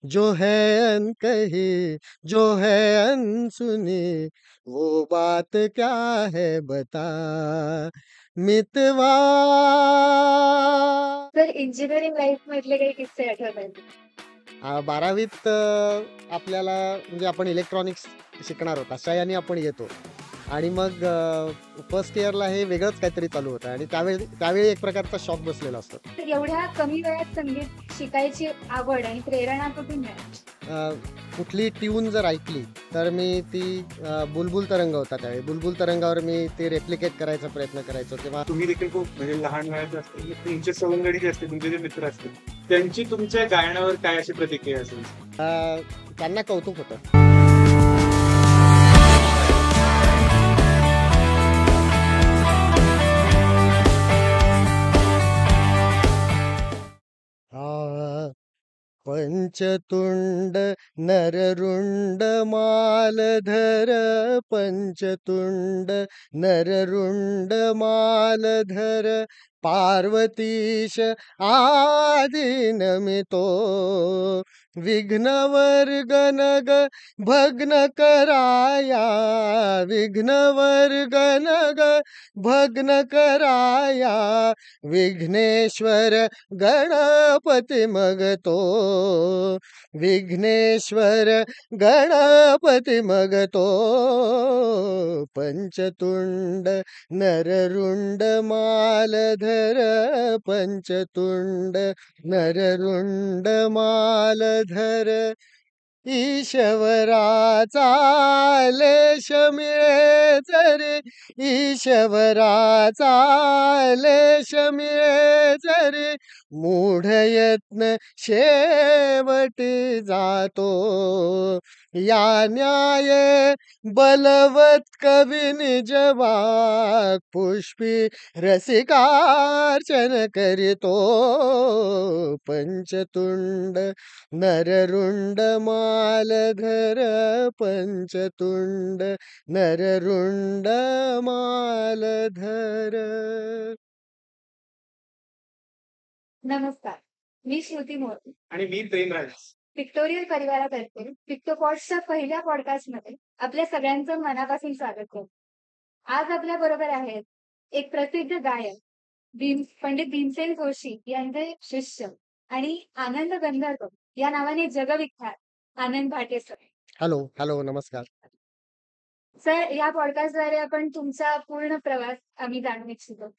जो है अनकही, जो है अनसुनी, वो बात क्या है बता मितवा. तर इंजिनिअरिंग लाईफ मधले काही किस्से आठवतात? 12वीत आपल्याला म्हणजे आपण इलेक्ट्रॉनिक्स शिकणार आहोत अशा याने आपण येतो आणि मग फर्स्ट इयरला हे वेगळंच काहीतरी चालू होतं आणि त्यावेळी एक प्रकारचा शॉक बसलेला असतो. तर एवढ्या कमी वयात संगीत शिकायची आवड आणि प्रेरणा कुठून मिळाली? अ, कुठली ट्यून जर ऐकली तर मी ती बुलबुल तरंग होता त्यावेळी. बुलबुल तरंगावर मी ते रेप्लिकेट करायचा प्रयत्न करायचो किंवा तुम्ही देखील खूप म्हणजे लहान वयात असतील तुमचे सवंगडी जे असतील तुमचे जे मित्र असतील त्यांची तुमच्या गायनावर काय अशी प्रतिक्रिया असेल? त्यांना कौतुक होतं. आ, पंचतुंड नररुंड मालधर, पंचतुंड नररुंड मालधर, पार्वतीश आदिनमितो, विघ्नवर्गनग भग्न कराया, विघ्नवर्गनग भग्न कराया, विघ्नेश्वर गणपती मगतो, विघ्नेश्वर गणपती मगतो, पंचतुंड नररुंड मालधर, पंचतुंड नररुंड मालधर, ईश्वराचा लेश मिळे जरे, ईश्वराचा लेश मिळे जरे, मूढ यत्न शेवटी जातो, या न्याय बलवत कवी निजवाक पुष्पी रसिकार्चन करीतो, पंचतुंड नररुंड मालधर, पंचतुंड नररुंड मालधर. नमस्कार, मी श्रुती मोरे. आणि मी प्रेमराज. पिक्टोरियल परिवारातर्फे पिक्टोपॉड्सच्या पहिल्या पॉडकास्टमध्ये आपल्या सगळ्यांचं मनापासून स्वागत करतो. आज आपल्या बरोबर आहेत एक प्रसिद्ध गायक पंडित भीमसेन जोशी यांचे शिष्य आणि आनंद गंधर्व या नावाने जगविख्यात Anand Bhate sir. Hello hello, नमस्कार. सर, या पॉडकास्टद्वारे आपण तुमचा पूर्ण प्रवास आम्ही जाणून इच्छितो,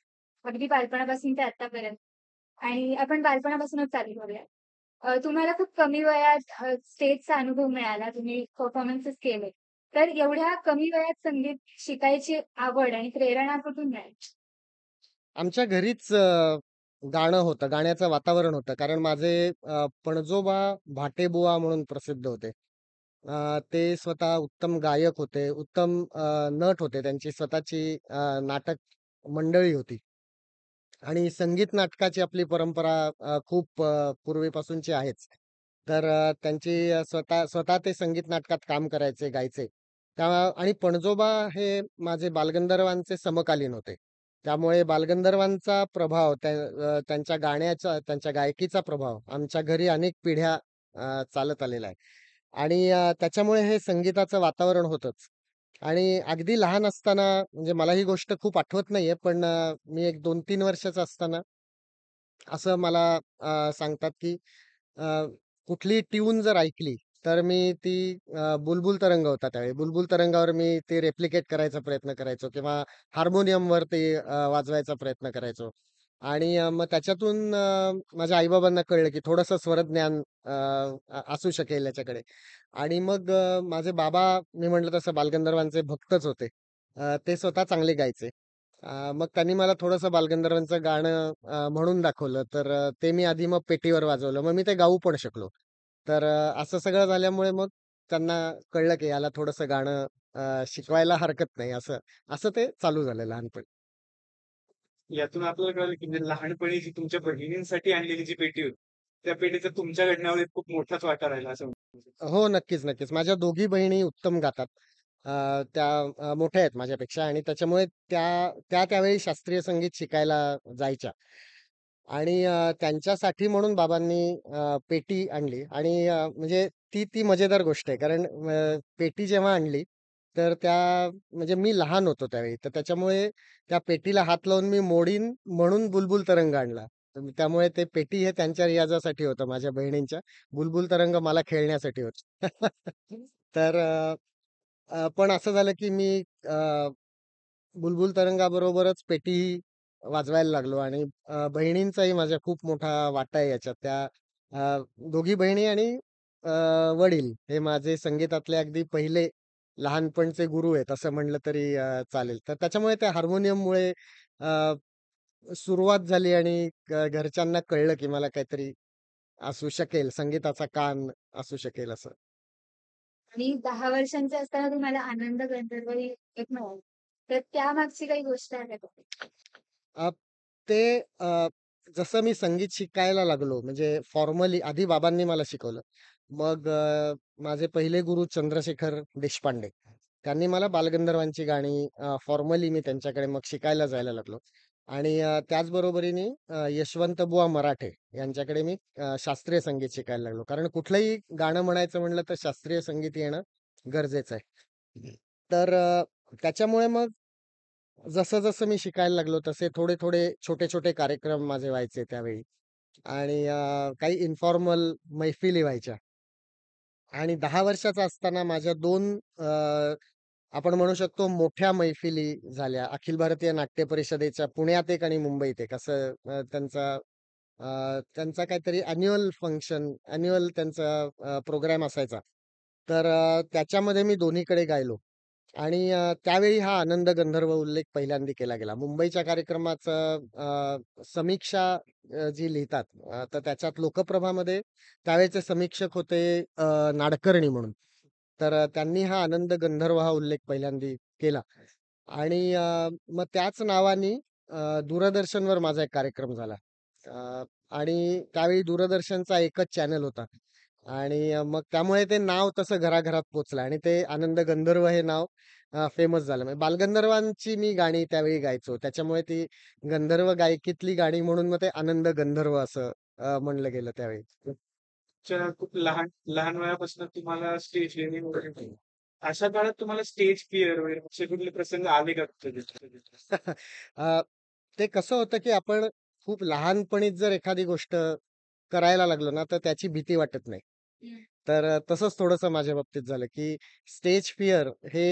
अगदी बालपणापासून ते आतापर्यंत. आणि आपण बालपणापासूनच चालू करूया. तुम्हाला खूप कमी वयात स्टेजचा अनुभव मिळाला, तुम्ही परफॉर्मन्सेस केले. तर एवढ्या कमी वयात संगीत शिकायची आवड आणि प्रेरणा कुठून मिळाली? आमच्या घरीच गाणं होतं, गाण्याचं वातावरण होतं. कारण माझे पणजोबा भाटेबुवा म्हणून प्रसिद्ध होते. ते स्वतः उत्तम गायक होते, उत्तम नट होते. त्यांची स्वतःची नाटक मंडळी होती आणि संगीत नाटकाची आपली परंपरा खूप पूर्वीपासूनची आहेच. तर त्यांची स्वतः स्वतः ते संगीत नाटकात काम करायचे, गायचे. त्या आणि पणजोबा हे माझे बालगंधर्वांचे समकालीन होते. त्यामुळे बालगंधर्वांचा प्रभाव त्यांच्या गाण्याचा, त्यांच्या गायकीचा प्रभाव आमच्या घरी अनेक पिढ्या चालत आलेला आहे. आणि त्याच्यामुळे हे संगीताचं वातावरण होतंच. आणि अगदी लहान असताना म्हणजे मला ही गोष्ट खूप आठवत नाहीये, पण मी एक 2-3 वर्षाचा असताना असं मला सांगतात, की अ, कुठली ट्यून जर ऐकली, तर मी ती बुलबुल तरंग होता त्यावेळी. बुलबुल तरंगावर मी ते रेप्लिकेट करायचा प्रयत्न करायचो किंवा हार्मोनियमवर ते वाजवायचा प्रयत्न करायचो. आणि मग त्याच्यातून माझ्या आई-बाबांना कळलं, की थोडंसं स्वरज्ञान असू शकेल याच्याकडे. आणि मग माझे बाबा मी म्हटलं तसं बालगंधर्वांचे भक्तच होते. ते स्वतः चांगले गायचे. मग त्यांनी मला थोडंसं बालगंधर्वांचं गाणं म्हणून दाखवलं. तर ते मी आधी मग पेटीवर वाजवलं. मग मी ते गाऊ पण शकलो. तर असं सगळं झाल्यामुळे मग त्यांना कळलं, की याला थोडंसं गाणं शिकवायला हरकत नाही असं. असं ते चालू झालं लहानपणी. यातून आपल्याला कळलं की म्हणजे लहानपणी जी तुमच्या बहिणींसाठी आणलेली जी पेटी होती त्या पेटीचा तुमच्या घडण्यावर एक खूप मोठाच वाटा राहिला असं म्हणू शकतो. हो, नक्कीच, नक्कीच. माझ्या दोघी बहिणी उत्तम गातात. त्या मोठ्या आहेत माझ्यापेक्षा आणि त्याच्यामुळे त्या त्यावेळी शास्त्रीय संगीत शिकायला जायच्या. आणि त्यांच्यासाठी म्हणून बाबांनी पेटी आणली आणि म्हणजे ती मजेदार गोष्ट आहे. कारण पेटी जेव्हा आणली, तर म्हणजे मी लहान होतो त्यावेळी. तर त्याच्यामुळे त्या पेटीला हात लावून मी मोडीन म्हणून बुलबुल तरंग आणला. त्यामुळे ते पेटी हे त्यांच्या रियाजासाठी होतं माझ्या बहिणींच्या. बुलबुल तरंग मला खेळण्यासाठी होतं. तर पण असं झालं की मी बुलबुल तरंगाबरोबरच पेटीही वाजवायला लागलो आणि बहिणींचाही माझ्या खूप मोठा वाटा आहे याच्यात. त्या दोघी बहिणी आणि अ, वडील हे माझे संगीतातले अगदी पहिले लहानपणचे गुरु आहेत असं म्हणलं तरी चालेल. तर त्याच्यामुळे त्या हार्मोनियममुळे अ, सुरुवात झाली आणि घरच्यांना कळलं की मला काहीतरी असू शकेल, संगीताचा कान असू शकेल असं. आणि 10 वर्षांचे असताना तुम्हाला आनंद गंधर्व ही एक मिळाली. तर त्यामागची काही गोष्ट आहे का? अ, ते जसं मी संगीत शिकायला लागलो म्हणजे फॉर्मली आधी बाबांनी मला शिकवलं. मग माझे पहिले गुरु चंद्रशेखर देशपांडे. त्यांनी मला बालगंधर्वांची गाणी फॉर्मली मी त्यांच्याकडे मग शिकायला जायला लागलो. आणि त्याच बरोबरीने यशवंतबुवा मराठे यांच्याकडे मी शास्त्रीय संगीत शिकायला लागलो. कारण कुठलंही गाणं म्हणायचं म्हणलं तर शास्त्रीय संगीत येणं गरजेचं आहे. तर त्याच्यामुळे मग जसं-जसं मी शिकायला लागलो तसे थोडे-थोडे, छोटे-छोटे कार्यक्रम माझे व्हायचे त्यावेळी आणि काही इन्फॉर्मल मैफिली व्हायच्या आणि 10 वर्षाचा असताना माझ्या 2 आपण म्हणू शकतो मोठ्या मैफिली झाल्या. अखिल भारतीय नाट्य परिषदेच्या पुण्यात एक आणि मुंबईत एक असं त्यांचा काहीतरी अॅन्युअल फंक्शन, अॅन्युअल त्यांचा प्रोग्राम असायचा. तर त्याच्यामध्ये मी दोन्हीकडे गायलो. आणि त्यावेळी हा आनंद गंधर्व उल्लेख पहिल्यांदा केला गेला. मुंबईच्या कार्यक्रमाचं समीक्षा जी लिहितात तर त्याच्यात लोकप्रभामध्ये त्यावेळेचे समीक्षक होते नाडकर्णी म्हणून. तर त्यांनी हा आनंद गंधर्व हा उल्लेख पहिल्यांदा केला. आणि मग त्याच नावानी दूरदर्शनवर माझा एक कार्यक्रम झाला. अ, आणि त्यावेळी दूरदर्शनचा एकच चॅनल होता. आणि मग त्यामुळे ते नाव तसं घराघरात पोहोचलं आणि ते आनंद गंधर्व हे नाव फेमस झालं. म्हणजे बालगंधर्वांची मी गाणी त्यावेळी गायचो. त्याच्यामुळे ती गंधर्व गायकीतली गाणी म्हणून मग ते आनंद गंधर्व असं म्हणलं गेलं त्यावेळी. खूप लहान लहान वयापासून तुम्हाला स्टेज लिहिणे वगैरे अशा काळात तुम्हाला स्टेज फिअर वगैरे असे कुठले प्रसंग आले का तुमच्या अ, ते कसं होतं, की आपण खूप लहानपणीच जर एखादी गोष्ट करायला लागलो ना, तर त्याची भीती वाटत नाही. हं. तर तसंच थोडंसं माझ्या बाबतीत झालं, की स्टेज फिअर हे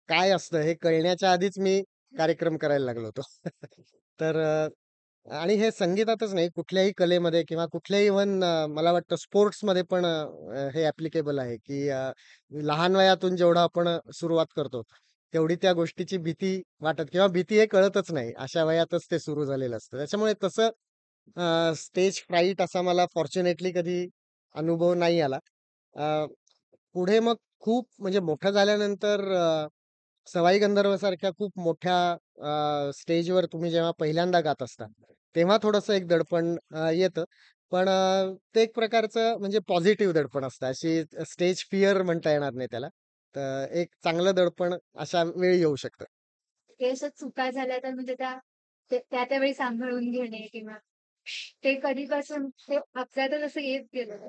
काय असतं हे कळण्याच्या आधीच मी कार्यक्रम करायला लागलो होतो. तर आणि हे संगीतातच नाही, कुठल्याही कलेमध्ये किंवा कुठल्याही इव्हन मला वाटतं स्पोर्ट्समध्ये पण हे ॲप्लिकेबल आहे, की लहान वयातून जेवढं आपण सुरुवात करतो, तेवढी त्या गोष्टीची भीती वाटत किंवा भीती हे कळतच नाही. अशा वयातच ते सुरू झालेलं असतं. त्याच्यामुळे तसं स्टेज फ्राईट असा मला फॉर्च्युनेटली कधी अनुभव नाही आला. अ, पुढे मग खूप म्हणजे मोठं झाल्यानंतर सवाई गंधर्वसारख्या खूप मोठ्या स्टेजवर तुम्ही जेव्हा पहिल्यांदा गात असता, तेव्हा थोडंसं एक दडपण येतं. पण ते एक प्रकारचं म्हणजे पॉझिटिव्ह दडपण असतं. अशी स्टेज फिअर म्हणता येणार नाही त्याला. तर एक चांगलं दडपण अशा वेळी येऊ शकतं. काही अशा चुका झाल्या तर म्हणजे त्या वेळी सांभाळून घेणे किंवा ते कधीपासून ते आपल्यातच असं येत गेलं.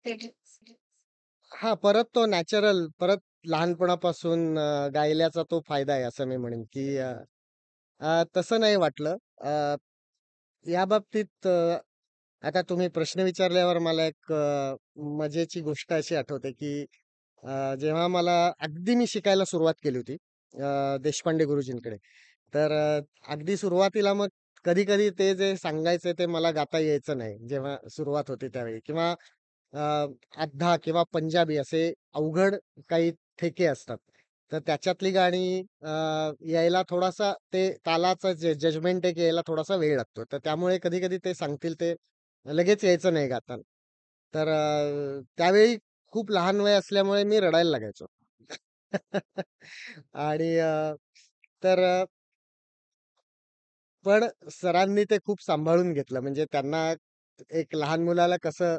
ते हां, परत तो नॅचरल परत लहानपणापासून गायल्याचा तो फायदा आहे असं मी म्हणेन, की तसं नाही वाटलं. या बाबतीत आता तुम्ही प्रश्न विचारल्यावर मला एक मजेची गोष्ट अशी आठवते, की जेव्हा मला अगदी मी शिकायला सुरुवात केली होती देशपांडे गुरुजींकडे. तर अगदी सुरुवातीला मग कधी-कधी ते जे सांगायचे ते मला गाता यायचं नाही, जेव्हा सुरुवात होती त्यावेळी किंवा अ, अड्ढा किंवा पंजाबी असे अवघड काही ठेके असतात. तर त्याच्यातली गाणी यायला थोडासा ते तालाचं जजमेंट एक यायला थोडासा वेळ लागतो. तर त्यामुळे कधी-कधी ते सांगतील ते लगेच यायचं नाही गाताना. तर त्यावेळी खूप लहान वय असल्यामुळे मी रडायला लागायचो. आणि तर पण सरांनी ते खूप सांभाळून घेतलं. म्हणजे त्यांना एक लहान मुलाला कसं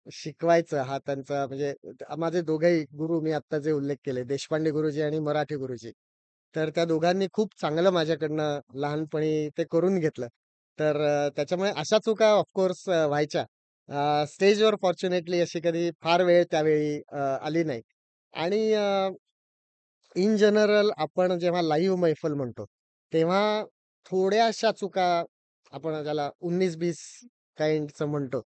शिकवायचं हा त्यांचा म्हणजे माझे दोघंही गुरु मी आत्ता जे उल्लेख केले, देशपांडे गुरुजी आणि मराठी गुरुजी. तर त्या दोघांनी खूप चांगलं माझ्याकडनं लहानपणी ते करून घेतलं. तर त्याच्यामुळे अशा चुका ऑफकोर्स व्हायच्या. स्टेजवर फॉर्च्युनेटली अशी कधी फार वेळ त्यावेळी आली नाही. आणि इन जनरल आपण जेव्हा लाईव्ह मैफल म्हणतो, तेव्हा थोड्याशा चुका आपण त्याला 19-20 काइंडचं म्हणतो.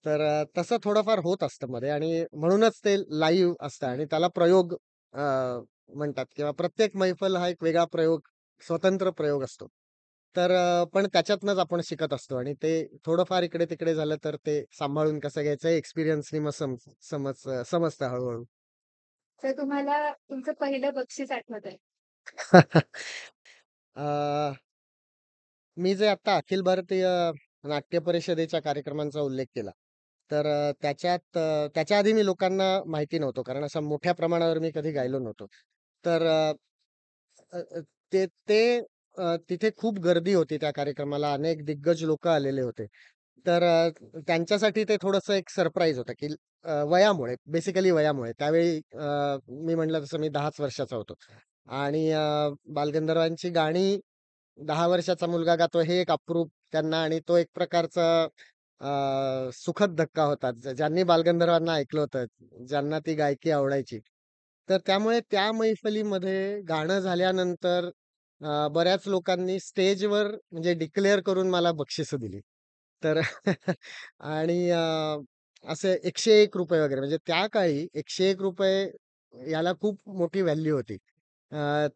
तर तसं थोडंफार होत असतं मध्ये आणि म्हणूनच ते लाईव्ह असतं आणि त्याला प्रयोग म्हणतात किंवा प्रत्येक मैफल हा एक वेगळा प्रयोग, स्वतंत्र प्रयोग असतो. तर पण त्याच्यातनंच आपण शिकत असतो आणि ते थोडंफार इकडे-तिकडे झालं तर ते सांभाळून कसं घ्यायचं एक्सपिरियन्सनी मग समजतं हळू तर तुम्हाला तुमचं पहिलं बक्षीस आठवतंय? अ, मी जे आता अखिल भारतीय नाट्य परिषदेच्या कार्यक्रमांचा उल्लेख केला. तर त्याच्या आधी मी लोकांना माहिती नव्हतो. कारण अशा मोठ्या प्रमाणावर मी कधी गायलो नव्हतो. तर अ, अ, ते ते तिथे खूप गर्दी होती त्या कार्यक्रमाला. अनेक दिग्गज लोकं आलेले होते. तर त्यांच्यासाठी ते थोडंसं एक सरप्राईज होतं, की वयामुळे, बेसिकली वयामुळे. त्यावेळी मी म्हटलं तसं मी 10च वर्षाचा होतो. आणि बालगंधर्वांची गाणी 10 वर्षाचा मुलगा गातो हे एक अप्रूप त्यांना आणि तो एक प्रकारचा सुखद धक्का होता. ज्यांनी बालगंधर्वांना ऐकलं होतं, ज्यांना ती गायकी आवडायची. तर त्यामुळे त्या मैफलीमध्ये गाणं झाल्यानंतर बऱ्याच लोकांनी स्टेजवर म्हणजे डिक्लेअर करून मला बक्षिसं दिली. तर आणि असे ₹101 वगैरे म्हणजे त्या काळी ₹101 याला खूप मोठी व्हॅल्यू होती.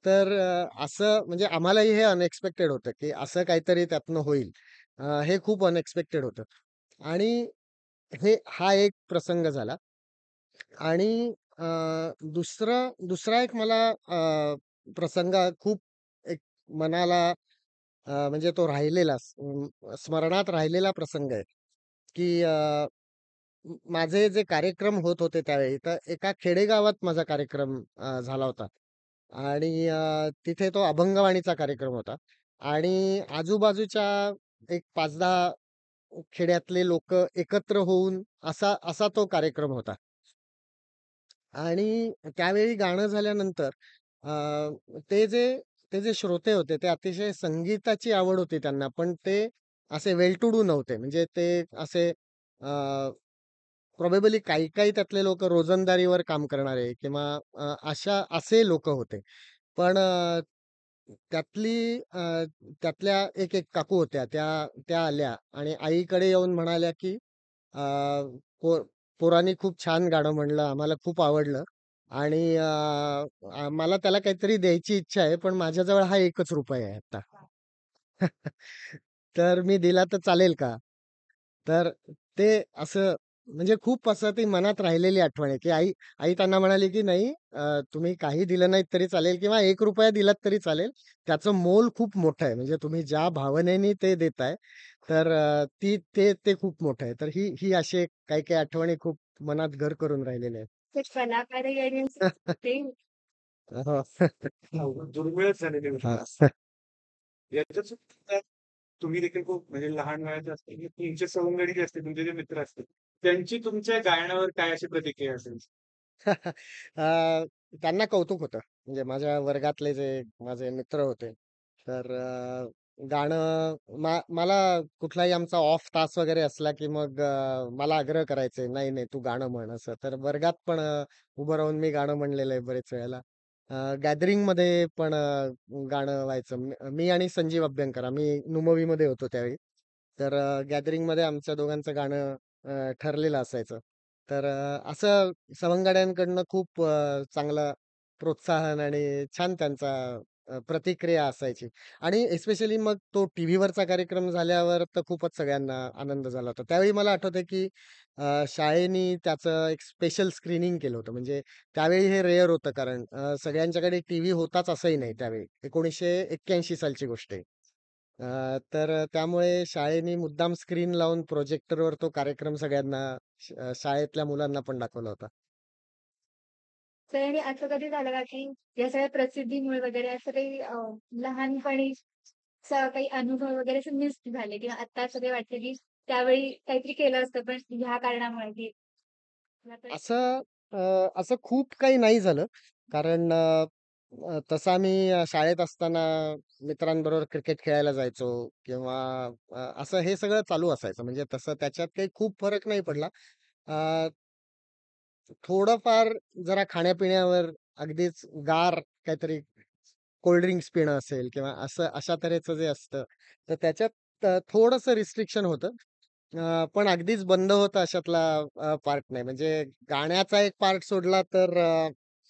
तर असं म्हणजे आम्हालाही हे अनएक्सपेक्टेड होतं, की असं काहीतरी त्यातनं होईल. हे खूप अनएक्सपेक्टेड होतं. आणि हा एक प्रसंग झाला. आणि अ, दुसरा एक मला प्रसंग खूप एक मनाला म्हणजे तो राहिलेला स्मरणात राहिलेला प्रसंग आहे, की माझे जे कार्यक्रम होत होते त्यावेळी, तर एका खेडेगावात माझा कार्यक्रम झाला होता. आणि तिथे तो अभंगवाणीचा कार्यक्रम होता. आणि आजूबाजूच्या एक 5-10 खेड्यातले लोकं एकत्र होऊन असा असा तो कार्यक्रम होता. आणि त्यावेळी गाणं झाल्यानंतर अ, ते जे ते जे श्रोते होते ते अतिशय संगीताची आवड होती त्यांना, पण ते असे वेल टू डू नव्हते. म्हणजे ते असे प्रोबॅबली काही-काही त्यातले लोकं रोजंदारीवर काम करणारे किंवा असे लोकं होते. पण त्यातली त्यातल्या एक काकू होत्या. त्या त्या आल्या आणि आईकडे येऊन म्हणाल्या, की अ, "पो पोरांनी खूप छान गाणं म्हणलं. आम्हाला खूप आवडलं आणि मला त्याला काहीतरी द्यायची इच्छा आहे, पण माझ्याजवळ हा ₹1च आहे आता." तर मी दिला तर चालेल का? तर ते असं म्हणजे खूप असं ती मनात राहिलेली आठवण आहे, की आई आई त्यांना म्हणाली, की "नाही तुम्ही काही दिलं नाहीत तरी चालेल किंवा ₹1 दिलात तरी चालेल. त्याचं मोल खूप मोठं आहे. म्हणजे तुम्ही ज्या भावनेने ते देताय, तर ते खूप मोठं आहे." तर ही ही अशी काही-काही आठवणी खूप मनात घर करून राहिलेल्या आहेत. ते कलाकारही आणि ते हो. दुर्मिळच झालेली गोष्ट. हां. याच्यात सुद्धा तुम्ही देखील खूप म्हणजे लहान वयाचे असतील, की तुमचे सवंगडी जे असतील, तुमचे जे मित्र असतील, त्यांची तुमच्या गायनावर काय अशी प्रतिक्रिया असेल? अ, त्यांना कौतुक होतं. म्हणजे माझ्या वर्गातले जे माझे मित्र होते, तर गाणं मला कुठलाही आमचा ऑफ तास वगैरे असला, की मग मला आग्रह करायचे, "नाही, नाही, तू गाणं म्हण." असं. तर वर्गात पण उभं राहून मी गाणं म्हणलेलं आहे बरेच वेळेला. गॅदरिंगमध्ये पण गाणं व्हायचं. मी आणि संजीव अभ्यंकर आम्ही नुमवीमध्ये होतो त्यावेळी. तर गॅदरिंगमध्ये आमच्या दोघांचं गाणं ठरलेलं असायचं. तर असं सवंगड्यांकडनं खूप चांगलं प्रोत्साहन आणि छान त्यांचा प्रतिक्रिया असायची. आणि एस्पेशली मग तो टीव्हीवरचा कार्यक्रम झाल्यावर तर खूपच सगळ्यांना आनंद झाला होता. त्यावेळी मला आठवतंय, की शाळेनी त्याचं एक स्पेशल स्क्रीनिंग केलं होतं. म्हणजे त्यावेळी हे रेअर होतं कारण सगळ्यांच्याकडे टीव्ही होताच असंही नाही त्यावेळी. 1981 सालची गोष्ट आहे. तर त्यामुळे शाळेने मुद्दाम स्क्रीन लावून प्रोजेक्टरवर तो कार्यक्रम सगळ्यांना शाळेतल्या मुलांना पण दाखवला होता. तर आणि असं कधी झालं का, की या सगळ्या प्रसिद्धीमुळे वगैरे असं काही लहानपणीचा काही अनुभव वगैरे असे मिस झाले किंवा आता असं काही वाटतं, की त्यावेळी काहीतरी केलं असतं, पण ह्या कारणामुळे की असं असं खूप काही नाही झालं. कारण तसं आम्ही शाळेत असताना मित्रांबरोबर क्रिकेट खेळायला जायचो किंवा असं हे सगळं चालू असायचं. म्हणजे तसं त्याच्यात काही खूप फरक नाही पडला. अ, थोडंफार जरा खाण्यापिण्यावर अगदीच गार काहीतरी कोल्ड ड्रिंक्स पिणं असेल किंवा असं अशा तऱ्हेचं जे असतं, तर त्याच्यात थोडंसं रिस्ट्रिक्शन होतं. पण अगदीच बंद होतं अशातला पार्ट नाही. म्हणजे गाण्याचा एक पार्ट सोडला तर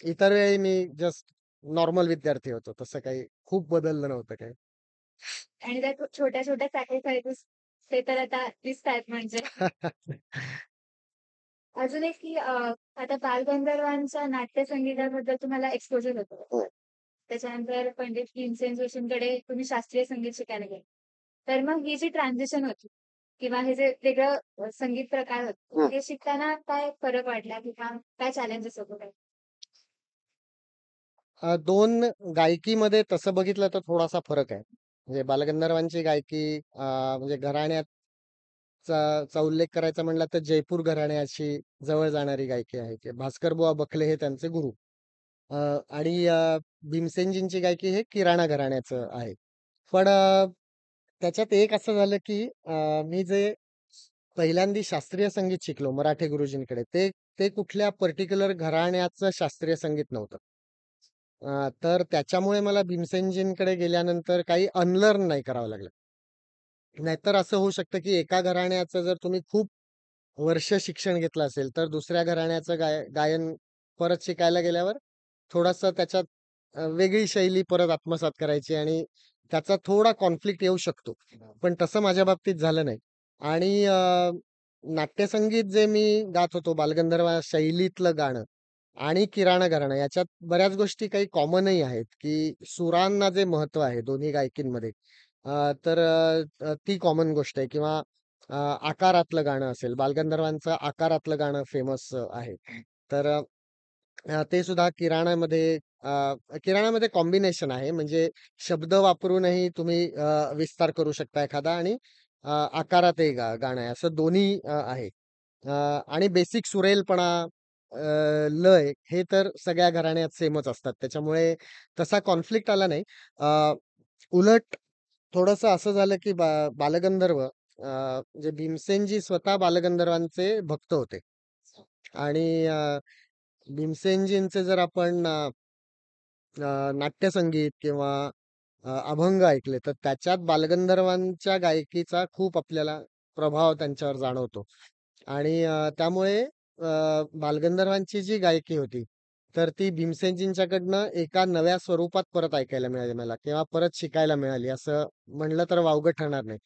इतर वेळी मी जस्ट नॉर्मल विद्यार्थी होतो. तसं काही खूप बदललं नव्हतं काही. आणि त्या छोट्या-छोट्या सॅक्रिफाइसेस ते तर आता दिसतायत म्हणजे. अजून एक की आता बालगंधर्वांच्या नाट्यसंगीताबद्दल तुम्हाला एक्सपोजर होतं. हो. त्याच्यानंतर पंडित भीमसेन जोशींकडे तुम्ही शास्त्रीय संगीत शिकायला गेले. तर मग ही जी ट्रान्झिशन होती किंवा हे जे वेगळं संगीत प्रकार होते, हं. हे शिकताना काय फरक वाटला किंवा काय चॅलेंजेस होते? 2 गायकीमध्ये तसं बघितलं तर थोडासा फरक आहे. म्हणजे बालगंधर्वांची गायकी म्हणजे चा उल्लेख करायचा म्हणला तर जयपूर घराण्याशी जवळ जाणारी गायकी आहे, की भास्करबुवा बखले हे त्यांचे गुरु. अ, आणि भीमसेनजींची गायकी हे किराणा घराण्याचं आहे. पण त्याच्यात एक असं झालं, की मी जे पहिल्यांदी शास्त्रीय संगीत शिकलो मराठे गुरुजींकडे, ते ते कुठल्या पर्टिक्युलर घराण्याचं शास्त्रीय संगीत नव्हतं. तर त्याच्यामुळे मला भीमसेनजींकडे गेल्यानंतर काही अनलर्न नाही करावं लागलं. नाहीतर असं होऊ शकतं, की एका घराण्याचं जर तुम्ही खूप वर्ष शिक्षण घेतलं असेल, तर दुसऱ्या घराण्याचं गायन परत शिकायला गेल्यावर थोडंसं त्याच्यात वेगळी शैली परत आत्मसात करायची आणि त्याचा थोडा कॉन्फ्लिक्ट येऊ शकतो. पण तसं माझ्या बाबतीत झालं नाही. आणि नाट्यसंगीत जे मी गात होतो बालगंधर्व शैलीतलं गाणं आणि किराणा घराणं याच्यात बऱ्याच गोष्टी काही कॉमनही आहेत, की सुरांना जे महत्त्व आहे दोन्ही गायकींमध्ये तर ती कॉमन गोष्ट आहे किंवा आकारातलं गाणं असेल, बालगंधर्वांचं आकारातलं गाणं फेमस आहे. तर ते सुद्धा किराणामध्ये कॉम्बिनेशन आहे. म्हणजे शब्द वापरूनही तुम्ही विस्तार करू शकता एखादा आणि आकारातही गाणं आहे. असं दोन्ही आहे. आणि बेसिक सुरेलपणा, लय हे तर सगळ्या घराण्यात सेमच असतात. त्याच्यामुळे तसा कॉन्फ्लिक्ट आला नाही. उलट थोडंसं असं झालं, की बालगंधर्व म्हणजे भीमसेनजी स्वतः बालगंधर्वांचे भक्त होते. आणि भीमसेनजींचे जर आपण नाट्यसंगीत किंवा अभंग ऐकले, तर त्याच्यात बालगंधर्वांच्या गायकीचा खूप आपल्याला प्रभाव त्यांच्यावर जाणवतो. आणि त्यामुळे बालगंधर्वांची जी गायकी होती, तर ती भीमसेनजींच्याकडनं एका नव्या स्वरूपात परत ऐकायला मिळाली मला किंवा परत शिकायला मिळाली, असं म्हणलं तर वावगं ठरणार नाही.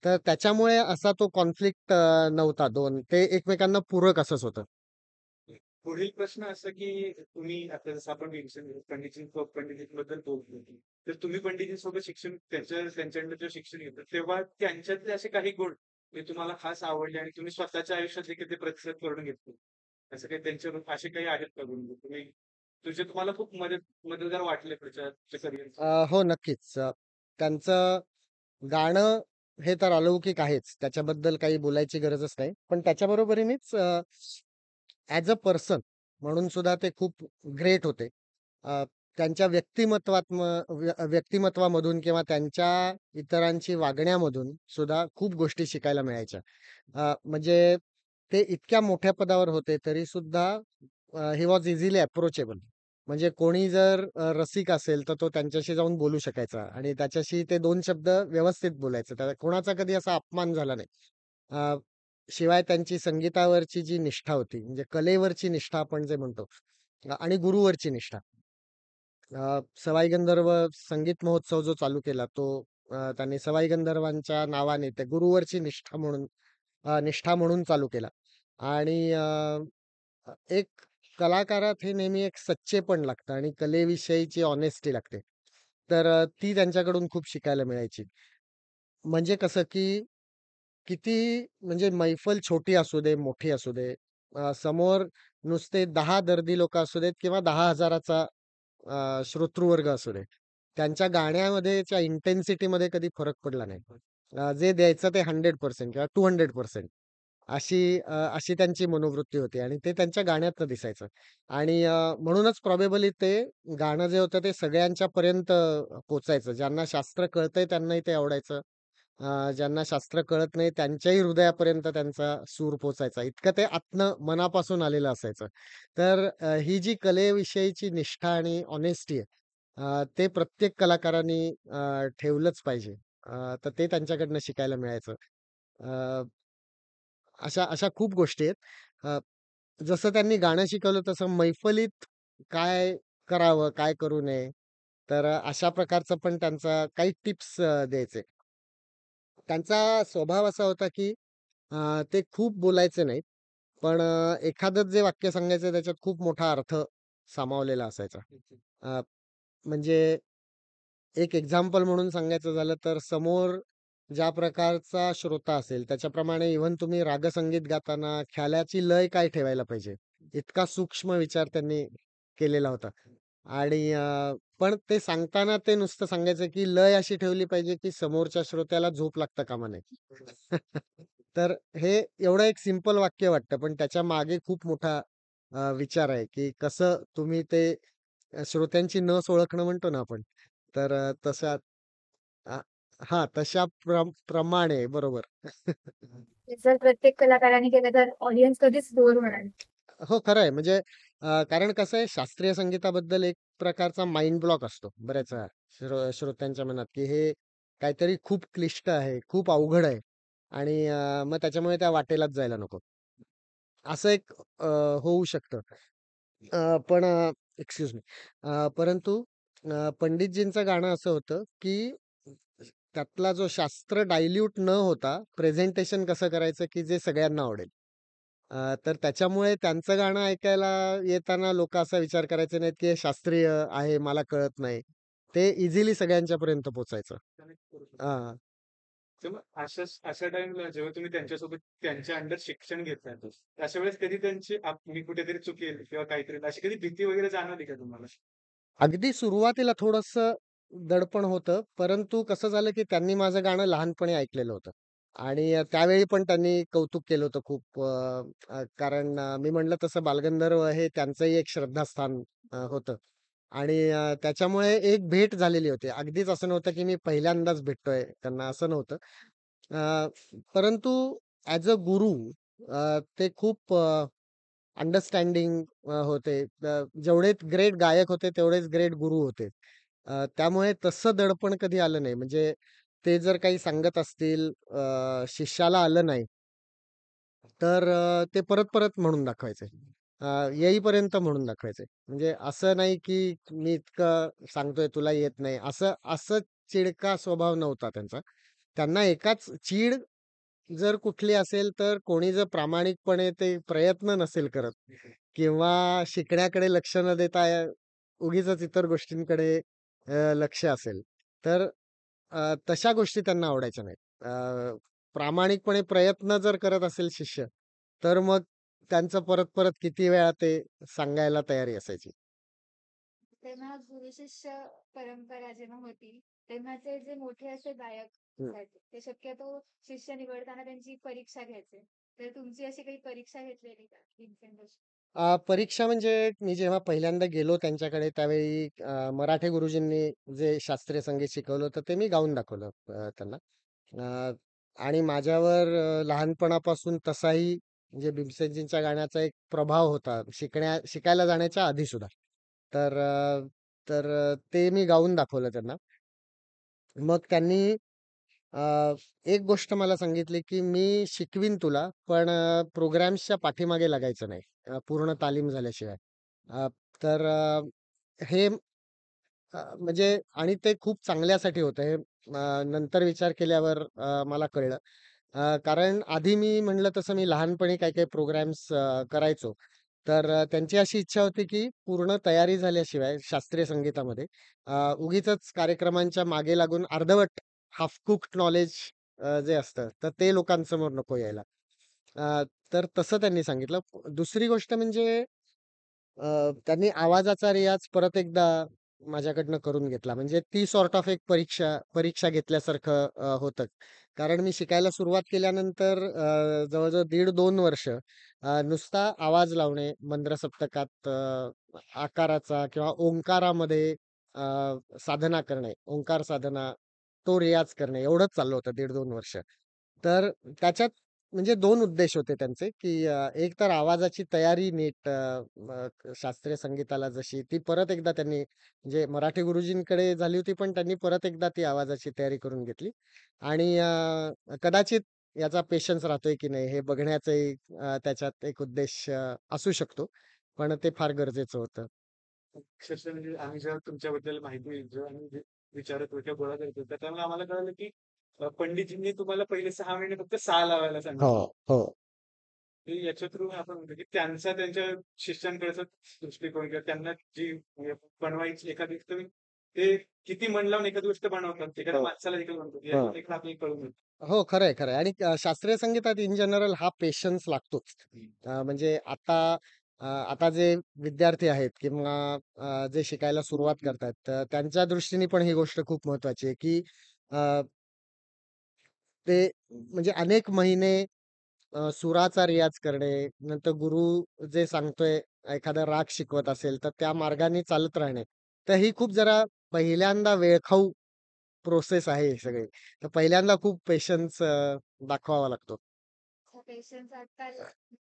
तर त्याच्यामुळे असा तो कॉन्फ्लिक्ट नव्हता 2 ते एकमेकांना पूरक असंच होतं. पुढील प्रश्न असा की तुम्ही आता जसं आपण भीमसेन पंडितजींबद्दल बोलतो. तर तुम्ही पंडितजींसोबत शिक्षण त्यांच्याकडनं जेव्हा शिक्षण घेतलं, तेव्हा त्यांच्यातले असे काही गुण जे तुम्हाला खास आवडले आणि तुम्ही स्वतःच्या आयुष्यात देखील ते प्रत्यक्षात करून घेतले? असं काही त्यांच्याकडून असे काही आहेत का गुण? तुम्हाला खूप मदतगार वाटले तुमच्या करिअरमध्ये? हो, नक्कीच. त्यांचं गाणं हे तर अलौकिक आहेच. त्याच्याबद्दल काही बोलायची गरजच नाही. पण त्याच्याबरोबरीनेच ॲज अ पर्सन म्हणून सुद्धा ते खूप ग्रेट होते. अ, त्यांच्या व्यक्तिमत्वामधून किंवा त्यांच्या इतरांची वागण्यामधून सुद्धा खूप गोष्टी शिकायला मिळायच्या. म्हणजे ते इतक्या मोठ्या पदावर होते तरी सुद्धा ही वॉज इझिली अप्रोचेबल. म्हणजे कोणी जर रसिक असेल, तर तो त्यांच्याशी जाऊन बोलू शकायचा आणि त्याच्याशी ते 2 शब्द व्यवस्थित बोलायचे. त्या कोणाचा कधी असा अपमान झाला नाही. अ, शिवाय त्यांची संगीतावरची जी निष्ठा होती, म्हणजे कलेवरची निष्ठा आपण जे म्हणतो आणि गुरुवरची निष्ठा. सवाई गंधर्व संगीत महोत्सव जो चालू केला, तो त्यांनी सवाई गंधर्वांच्या नावाने त्या गुरुवरची निष्ठा म्हणून चालू केला. आणि एक कलाकारात हे नेहमी एक सच्चेपण लागतं आणि कलेविषयीची ऑनेस्टी लागते. तर ती त्यांच्याकडून खूप शिकायला मिळायची. म्हणजे कसं, की किती म्हणजे मैफल छोटी असू दे, मोठी असू दे, समोर नुसते 10 दर्दी लोकं असू देत किंवा 10,000चा श्रोतृवर्ग असू दे. त्यांच्या गाण्यामध्येच्या इंटेन्सिटीमध्ये कधी फरक पडला नाही. जे द्यायचं ते 100% किंवा 200% अशी त्यांची मनोवृत्ती होती आणि ते त्यांच्या गाण्यातनं दिसायचं. आणि म्हणूनच प्रॉबेबली ते गाणं जे होतं ते सगळ्यांच्या पर्यंत पोहोचायचं. ज्यांना शास्त्र कळतंय त्यांनाही ते आवडायचं. ज्यांना शास्त्र कळत नाही त्यांच्याही हृदयापर्यंत त्यांचा सूर पोहोचायचा. इतकं ते आतनं मनापासून आलेलं असायचं. तर ही जी कलेविषयीची निष्ठा आणि ऑनेस्टी आहे, ते प्रत्येक कलाकाराने ठेवलंच पाहिजे. तर ते त्यांच्याकडनं शिकायला मिळायचं. अ, अशा अशा खूप गोष्टी आहेत. जसं त्यांनी गाणं शिकवलं तसं मैफलीत काय करावं, काय करू नये. तर अशा प्रकारचं पण त्यांचा काही टिप्स द्यायचे. त्यांचा स्वभाव असा होता, की ते खूप बोलायचे नाहीत. पण एखादं जे वाक्य सांगायचं त्याच्यात खूप मोठा अर्थ सामावलेला असायचा. अ, म्हणजे एक एक्झाम्पल म्हणून सांगायचं झालं तर समोर ज्या प्रकारचा श्रोता असेल त्याच्याप्रमाणे इव्हन तुम्ही रागसंगीत गाताना ख्यालाची लय काय ठेवायला पाहिजे, इतका सूक्ष्म विचार त्यांनी केलेला होता. आणि पण ते सांगताना ते नुसतं सांगायचं, की लय अशी ठेवली पाहिजे, की समोरच्या श्रोत्याला झोप लागता कामा नये. तर हे एवढं एक सिंपल वाक्य वाटतं, पण त्याच्या मागे खूप मोठा विचार आहे, की कसं तुम्ही ते श्रोत्यांची नस ओळखणं म्हणतो ना आपण. तर तशा अ, हां, तशा प्रमाणे बरोबर. ते जर प्रत्येक कलाकाराने केलं तर ऑडियन्स कधीच बोर होणार नाही. हो, खरं आहे. म्हणजे कारण कसं आहे शास्त्रीय संगीताबद्दल एक प्रकारचा माइंड ब्लॉक असतो बऱ्याच वेळा श्रोत्यांच्या मनात, की हे काहीतरी खूप क्लिष्ट आहे, खूप अवघड आहे आणि मग त्याच्यामुळे त्या वाटेलाच जायला नको. असं एक होऊ शकतं. पण एक्सक्यूज मी. परंतु पंडितजींचं गाणं असं होतं, की त्यातला जो शास्त्र डायल्यूट न होता प्रेझेंटेशन कसं करायचं, की जे सगळ्यांना आवडेल. तर त्याच्यामुळे त्यांचं गाणं ऐकायला येताना लोकं असा विचार करायचे नाहीत, की हे शास्त्रीय आहे, मला कळत नाही. ते इझिली सगळ्यांच्या पर्यंत पोहोचायचं. कनेक्ट करू शकतो. हां. तर मग अशा टाइमला जेव्हा तुम्ही त्यांच्यासोबत त्यांच्या अंडर शिक्षण घेताय, अशा वेळेस कधी त्यांची मी कुठेतरी चुकेल किंवा काहीतरी अशी कधी भीती वगैरे जाणवली का तुम्हाला? अगदी सुरुवातीला थोडंसं दडपण होतं. परंतु कसं झालं, की त्यांनी माझं गाणं लहानपणी ऐकलेलं होतं आणि त्यावेळी पण त्यांनी कौतुक केलं होतं खूप. अ, अ, कारण मी म्हटलं तसं बालगंधर्व हे त्यांचंही एक श्रद्धास्थान होतं आणि त्याच्यामुळे एक भेट झालेली होती. अगदीच असं नव्हतं, की मी पहिल्यांदाच भेटतोय त्यांना, असं नव्हतं. अ, परंतु ॲज अ गुरु ते खूप अंडरस्टँडिंग होते. जेवढे ग्रेट गायक होते, तेवढेच ग्रेट गुरु होते. त्यामुळे तसं दडपण कधी आलं नाही. म्हणजे ते जर काही सांगत असतील, शिष्याला आलं नाही, तर ते परत-परत म्हणून दाखवायचे. अ, येईपर्यंत म्हणून दाखवायचे. म्हणजे असं नाही, की मी इतकं सांगतोय तुला येत नाही. असं असं चिडका स्वभाव नव्हता त्यांचा. त्यांना एकाच चीड जर कुठली असेल, तर कोणी जर प्रामाणिकपणे ते प्रयत्न नसेल करत किंवा शिकण्याकडे लक्ष न देता उगीचच इतर गोष्टींकडे लक्ष असेल, तर तशा गोष्टी त्यांना आवडायच्या नाहीत. प्रामाणिकपणे प्रयत्न जर करत असेल शिष्य, तर मग त्यांचं परत-परत किती वेळा ते सांगायला तयारी असायची. तेव्हा गुरु-शिष्य परंपरा जेव्हा होती, तेव्हाचे जे मोठे असे गायक हं. असायचे, ते शक्यतो शिष्य निवडताना त्यांची परीक्षा घ्यायचे. तर तुमची अशी काही परीक्षा घेतलेली का? भीमसेन जोशी? परीक्षा म्हणजे मी जेव्हा पहिल्यांदा गेलो त्यांच्याकडे त्यावेळी मराठे गुरुजींनी जे शास्त्रीय संगीत शिकवलं होतं ते मी गाऊन दाखवलं त्यांना. अ, आणि माझ्यावर लहानपणापासून तसाही म्हणजे भीमसेनजींच्या गाण्याचा एक प्रभाव होता शिकायला जाण्याच्या आधी सुद्धा. तर ते मी गाऊन दाखवलं त्यांना. मग त्यांनी एक गोष्ट मला सांगितली, की "मी शिकवीन तुला, पण प्रोग्राम्सच्या पाठीमागे लागायचं नाही, पूर्ण तालीम झाल्याशिवाय." अ, तर हे म्हणजे आणि ते खूप चांगल्यासाठी होतं हे नंतर विचार केल्यावर मला कळलं. कारण आधी मी म्हटलं तसं मी लहानपणी काही-काही प्रोग्राम्स करायचो. तर त्यांची अशी इच्छा होती, की पूर्ण तयारी झाल्याशिवाय शास्त्रीय संगीतामध्ये उगीचच कार्यक्रमांच्या मागे लागून अर्धवट हाल्फ कुक्ड नॉलेज जे असतं, तर ते लोकांसमोर नको यायला. अ, तर तसं त्यांनी सांगितलं. दुसरी गोष्ट म्हणजे त्यांनी आवाजाचा रियाज परत एकदा माझ्याकडनं करून घेतला. म्हणजे ती सॉर्ट ऑफ एक परीक्षा परीक्षा घेतल्यासारखं होतं. कारण मी शिकायला सुरुवात केल्यानंतर जवळ-जवळ 1.5-2 वर्ष नुसता आवाज लावणे, मंद्र सप्तकात आकाराचा किंवा ओंकारामध्ये साधना करणे, ओंकार साधना, तो रियाज करणे एवढंच चाललं होतं 1.5-2 वर्ष. तर त्याच्यात म्हणजे 2 उद्देश होते त्यांचे, की एक तर आवाजाची तयारी नीट शास्त्रीय संगीताला जशी ती परत एकदा त्यांनी म्हणजे मराठी गुरुजींकडे झाली होती, पण त्यांनी परत एकदा ती आवाजाची तयारी करून घेतली आणि कदाचित याचा पेशन्स राहतोय की नाही हे बघण्याचाही त्याच्यात एक उद्देश असू शकतो. पण ते फार गरजेचं होतं. अक्षरशः म्हणजे आम्ही जेव्हा तुमच्याबद्दल माहिती जेव्हा आम्ही विचारत होतो किंवा गोळा करत होतो, त्यामुळे आम्हाला कळालं की पंडितजींनी तुम्हाला पहिले 6 महिने फक्त 6 लावायला हो, सांगितलं. हो. की याच्या थ्रू आपण म्हणतो की त्यांचा त्यांच्या शिष्यांकडचा दृष्टिकोन किंवा त्यांना जी म्हणजे बनवायची एखादी तुम्ही ते किती मन लावून एखादी गोष्ट बनवतात एखाद्या हो. माणसाला देखील म्हणतो की हां. याच्यात देखील आपल्याला कळून येतं. हो, खरंय, खरंय आणि शास्त्रीय संगीतात इन जनरल हा पेशन्स लागतोच. म्हणजे आता जे विद्यार्थी आहेत किंवा जे शिकायला सुरुवात करतायत, तर त्यांच्या दृष्टीने पण ही गोष्ट खूप महत्त्वाची आहे, की अ, ते म्हणजे अनेक महिने सुराचा रियाज करणे, नंतर गुरु जे सांगतोय, एखादा राग शिकवत असेल, तर त्या मार्गाने चालत राहणे. तर ही खूप जरा पहिल्यांदा वेळखाऊ प्रोसेस आहे ही सगळी. तर पहिल्यांदा खूप पेशन्स दाखवावा लागतो. पेशन्स आजकाल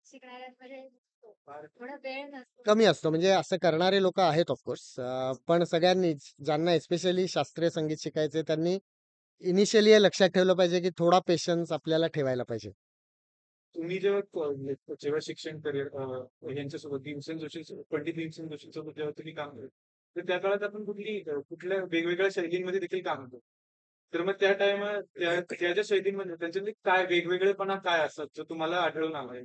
शिकणाऱ्यांमध्ये नसतो. थोडा वेळ नसतो. कमी असतो म्हणजे असं करणारे लोकं आहेत ऑफ पण सगळ्यांनीच ज्यांना स्पेशली शास्त्रीय संगीत शिकायचंय त्यांनी इनिशियली हे लक्षात ठेवलं पाहिजे, की थोडा पेशन्स आपल्याला ठेवायला पाहिजे. तुम्ही जेव्हा जेव्हा शिक्षण करिअर यांच्यासोबत भीमसेन जोशी पंडित भीमसेन जोशींसोबत जेव्हा तुम्ही काम करत तर त्या काळात आपण कुठल्या वेगवेगळ्या शैलींमध्ये देखील काम करतो. तर मग त्या टाइमात त्या ज्या शैलींमध्ये त्यांच्यामध्ये काय वेगवेगळेपणा काय असतात जो तुम्हाला आढळून आला आहे?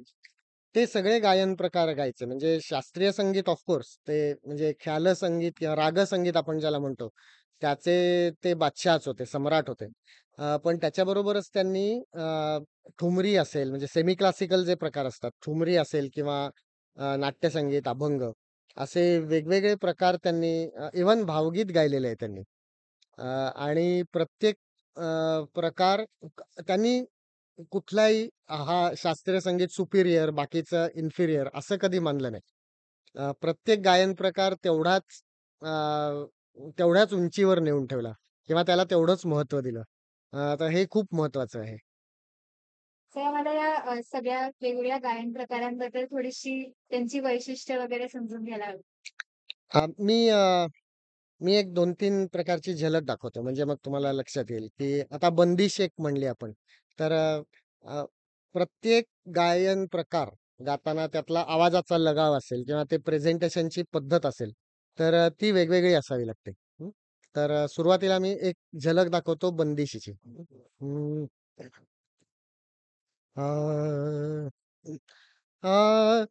ते सगळे गायन प्रकार गायचे. म्हणजे शास्त्रीय संगीत ते म्हणजे ख्याल संगीत किंवा राग संगीत आपण ज्याला म्हणतो, त्याचे ते बादशहाच होते, सम्राट होते. पण त्याच्याबरोबरच त्यांनी ठुमरी असेल म्हणजे सेमी क्लासिकल जे प्रकार असतात, ठुमरी असेल किंवा नाट्यसंगीत, अभंग असे वेगवेगळे प्रकार त्यांनी इव्हन भावगीत गायलेले आहे त्यांनी. आणि प्रत्येक प्रकार त्यांनी कुठलाही हा शास्त्रीय संगीत सुपिरियर, बाकीचं इन्फिरियर असं कधी मानलं नाही. प्रत्येक गायन प्रकार तेवढ्याच उंचीवर नेऊन ठेवला किंवा त्याला तेवढंच महत्त्व दिलं. तर हे खूप महत्त्वाचं आहे. तर मला या सगळ्या वेगवेगळ्या गायन प्रकारांबद्दल थोडीशी त्यांची वैशिष्ट्य वगैरे समजून घ्यायला हवी. अ, मी अ, मी एक 2-3 प्रकारची झलक दाखवतो म्हणजे मग तुम्हाला लक्षात येईल, की आता बंदिश एक म्हणली आपण. तर अ, प्रत्येक गायन प्रकार गाताना त्यातला आवाजाचा लगाव असेल किंवा ते प्रेझेंटेशनची पद्धत असेल, तर ती वेगवेगळी असावी लागते. हं. तर सुरुवातीला मी एक झलक दाखवतो बंदिशीची. हं. आ,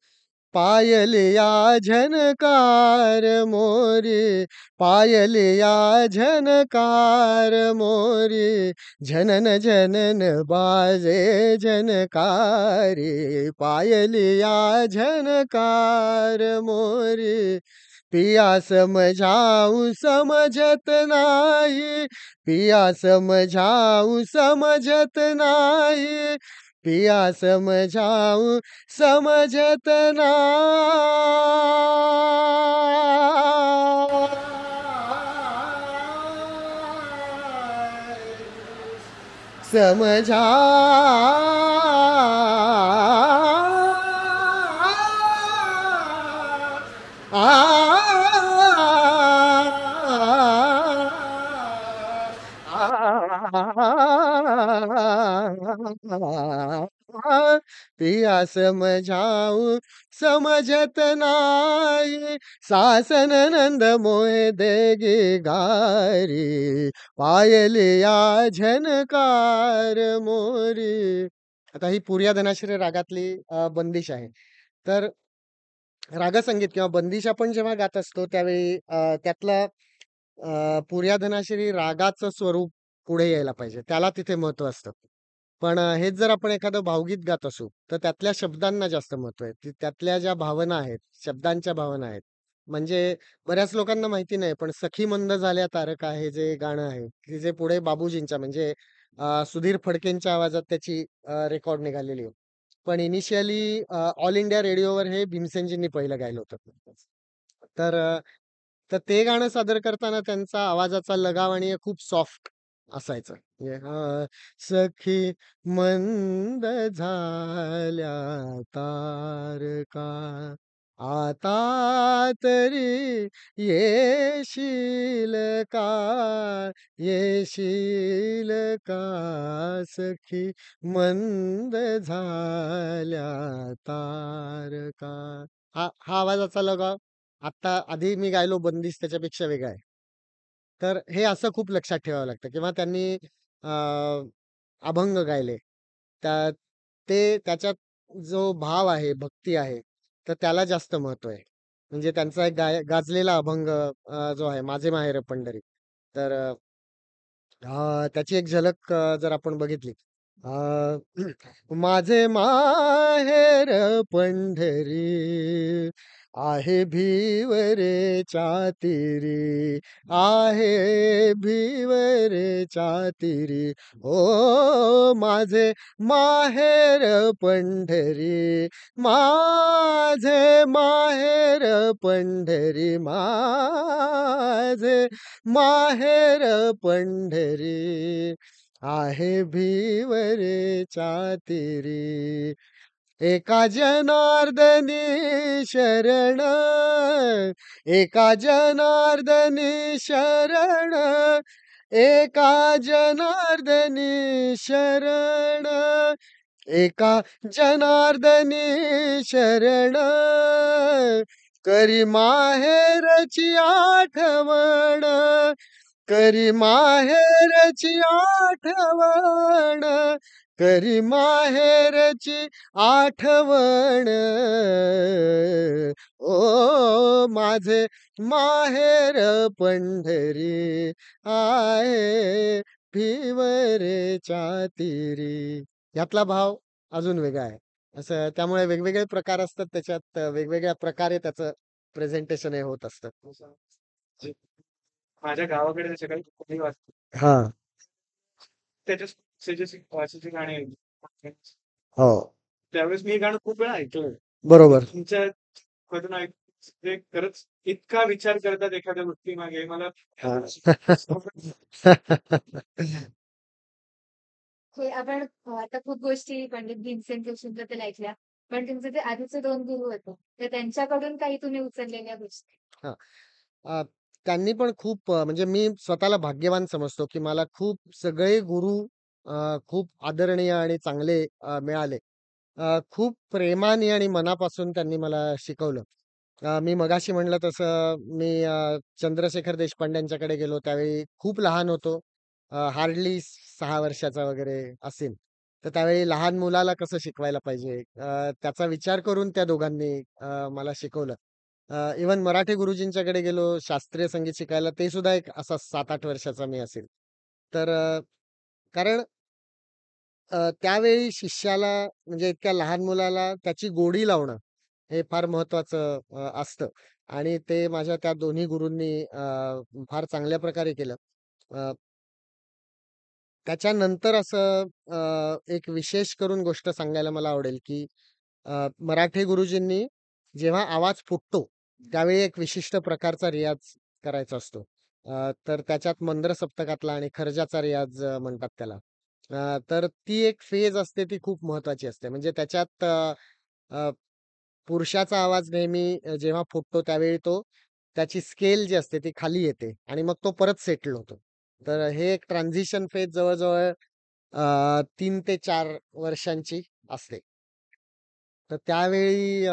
पायलिया झनकार मोरी पायलिया झनकार मोरी झनन झनन बाजे झनकारी पायलिया झनकार मोरी पिया समझाऊं समझत नाही पिया समझाऊं समझत नाही पिया समझाऊं समझत समझा पिया समझाऊं समझत नाही सासन नंद मोहे देगी गारी पायलिया झनकार मोरी. आता ही पूर्या धनाश्री रागातली बंदिश आहे. तर रागसंगीत किंवा बंदिश आपण जेव्हा गात असतो त्यावेळी त्यातलं पूर्या धनाश्री रागाचं स्वरूप पुढे यायला पाहिजे. त्याला तिथे महत्त्व असतं. पण हेच जर आपण एखादं भावगीत गात असू, तर त्यातल्या शब्दांना जास्त महत्त्व आहे. त्यातल्या ज्या भावना आहेत, शब्दांच्या भावना आहेत, म्हणजे बऱ्याच लोकांना माहिती नाही, पण "सखी मंद झाल्या तारका" हे जे गाणं आहे, की जे पुढे बाबूजींच्या म्हणजे सुधीर फडकेंच्या आवाजात त्याची रेकॉर्ड निघालेली आहे. पण इनिशियली ऑल इंडिया रेडिओवर हे भीमसेनजींनी पहिलं गायलं होतं. तर तर ते गाणं सादर करताना त्यांचा आवाजाचा लगाव आणि खूप सॉफ्ट असायचं. म्हणजे सखी मंद झाल्या तारका, आता तरी येशील का, येशील का सखी मंद झाल्या तारका. हा हा आवाजाचा लगाव आता आधी मी गायलो बंदिश त्याच्यापेक्षा वेगळा आहे. तर हे असं खूप लक्षात ठेवावं लागतं किंवा त्यांनी अ, अभंग गायले. त्या ते त्याच्यात जो भाव आहे, भक्ती आहे, तर त्याला जास्त महत्त्व आहे. म्हणजे त्यांचा एक गाजलेला अभंग जो आहे, माझे माहेर पंढरी. तर त्याची एक झलक जर आपण बघितली. अ, माझे माहेर पंढरी, आहे भिवरेच्या तीरी, आहे भिवरेच्या तीरी. ओ माझे माहेर पंढरी, माझे माहेर पंढरी, माझे माहेर पंढरी, आहे भिवरेच्या तीरी. एका जनार्दनी शरण, एका जनार्दनी शरण, एका जनार्दनी शरण, एका जनार्दनी शरण, करी माहेरची आठवण, करी माहेरची आठवण, करी माहेरची आठवण. ओ माझे माहेर पंढरी, आहे भिवरेच्या तीरी. यातला भाव अजून वेगळा आहे. असं त्यामुळे वेगवेगळे प्रकार असतात त्याच्यात वेगवेगळ्या प्रकारे त्याचं प्रेझेंटेशन हे होत असतं. असं जे माझ्या गावाकडे जसे काही कोकणी वाजतात, हां. त्याचे गाणे आहेत. हो. त्यावेळेस मी हे गाणं खूप वेळा ऐकलंय. पण बरोबर. तुमच्या मधून ते खरंच इतका विचार करतात एखाद्या गोष्टीमागे मला हां. हे आपण आता खूप गोष्टी पंडित भीमसेन जोशींबद्दल ऐकल्या. पण तुमचे जे आधीचे 2 गुरु होते, तर त्यांच्याकडून काही तुम्ही उचललेल्या गोष्टी? हां. अ, त्यांनी पण खूप म्हणजे मी स्वतःला भाग्यवान समजतो, की मला खूप सगळे गुरु खूप आदरणीय आणि चांगले मिळाले. खूप प्रेमाने आणि मनापासून त्यांनी मला शिकवलं. मी मगाशी म्हणलं तसं मी चंद्रशेखर देशपांड्यांच्याकडे गेलो त्यावेळी खूप लहान होतो. हार्डली 6 वर्षाचा वगैरे असेन. तर त्यावेळी लहान मुलाला कसं शिकवायला पाहिजे त्याचा विचार करून त्या दोघांनी मला शिकवलं. इव्हन मराठी गुरुजींच्याकडे गेलो शास्त्रीय संगीत शिकायला, ते सुद्धा एक असा 7-8 वर्षाचा मी असेल. तर कारण त्यावेळी शिष्याला म्हणजे इतक्या लहान मुलाला त्याची गोडी लावणं, हे फार महत्वाचं असतं आणि ते माझ्या त्या दोन्ही गुरूंनी फार चांगल्या प्रकारे केलं. अ, त्याच्यानंतर असं एक विशेष करून गोष्ट सांगायला मला आवडेल, की मराठी गुरुजींनी जेव्हा आवाज फुटतो, त्यावेळी एक विशिष्ट प्रकारचा रियाज करायचा असतो. तर त्याच्यात मंद्र सप्तकातला आणि खर्जाचा रियाज म्हणतात त्याला. तर ती एक फेज असते ती खूप महत्वाची असते. म्हणजे त्याच्यात अ, अ, पुरुषाचा आवाज नेहमी जेव्हा फुटतो त्यावेळी तो त्याची स्केल जी असते ती खाली येते आणि मग तो परत सेटल होतो. तर हे एक ट्रान्झिशन फेज जवळ-जवळ 3 ते 4 वर्षांची असते. तर त्यावेळी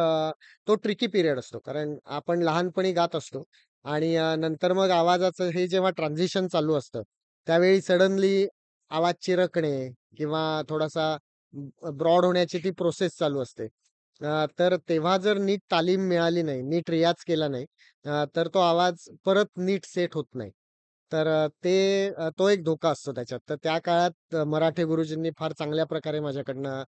तो ट्रिकी पिरियड असतो. कारण आपण लहानपणी गात असतो आणि नंतर मग आवाजाचं हे जेव्हा ट्रान्झिशन चालू असतं, त्यावेळी सडनली आवाज चिरकणे किंवा थोडासा ब्रॉड होण्याची ती प्रोसेस चालू असते. तर तेव्हा जर नीट तालीम मिळाली नाही, नीट रियाज केला नाही, तर तो आवाज परत नीट सेट होत नाही. तर तो एक धोका असतो त्याच्यात. तर त्या काळात मराठी गुरुजींनी फार चांगल्या प्रकारे माझ्याकडनं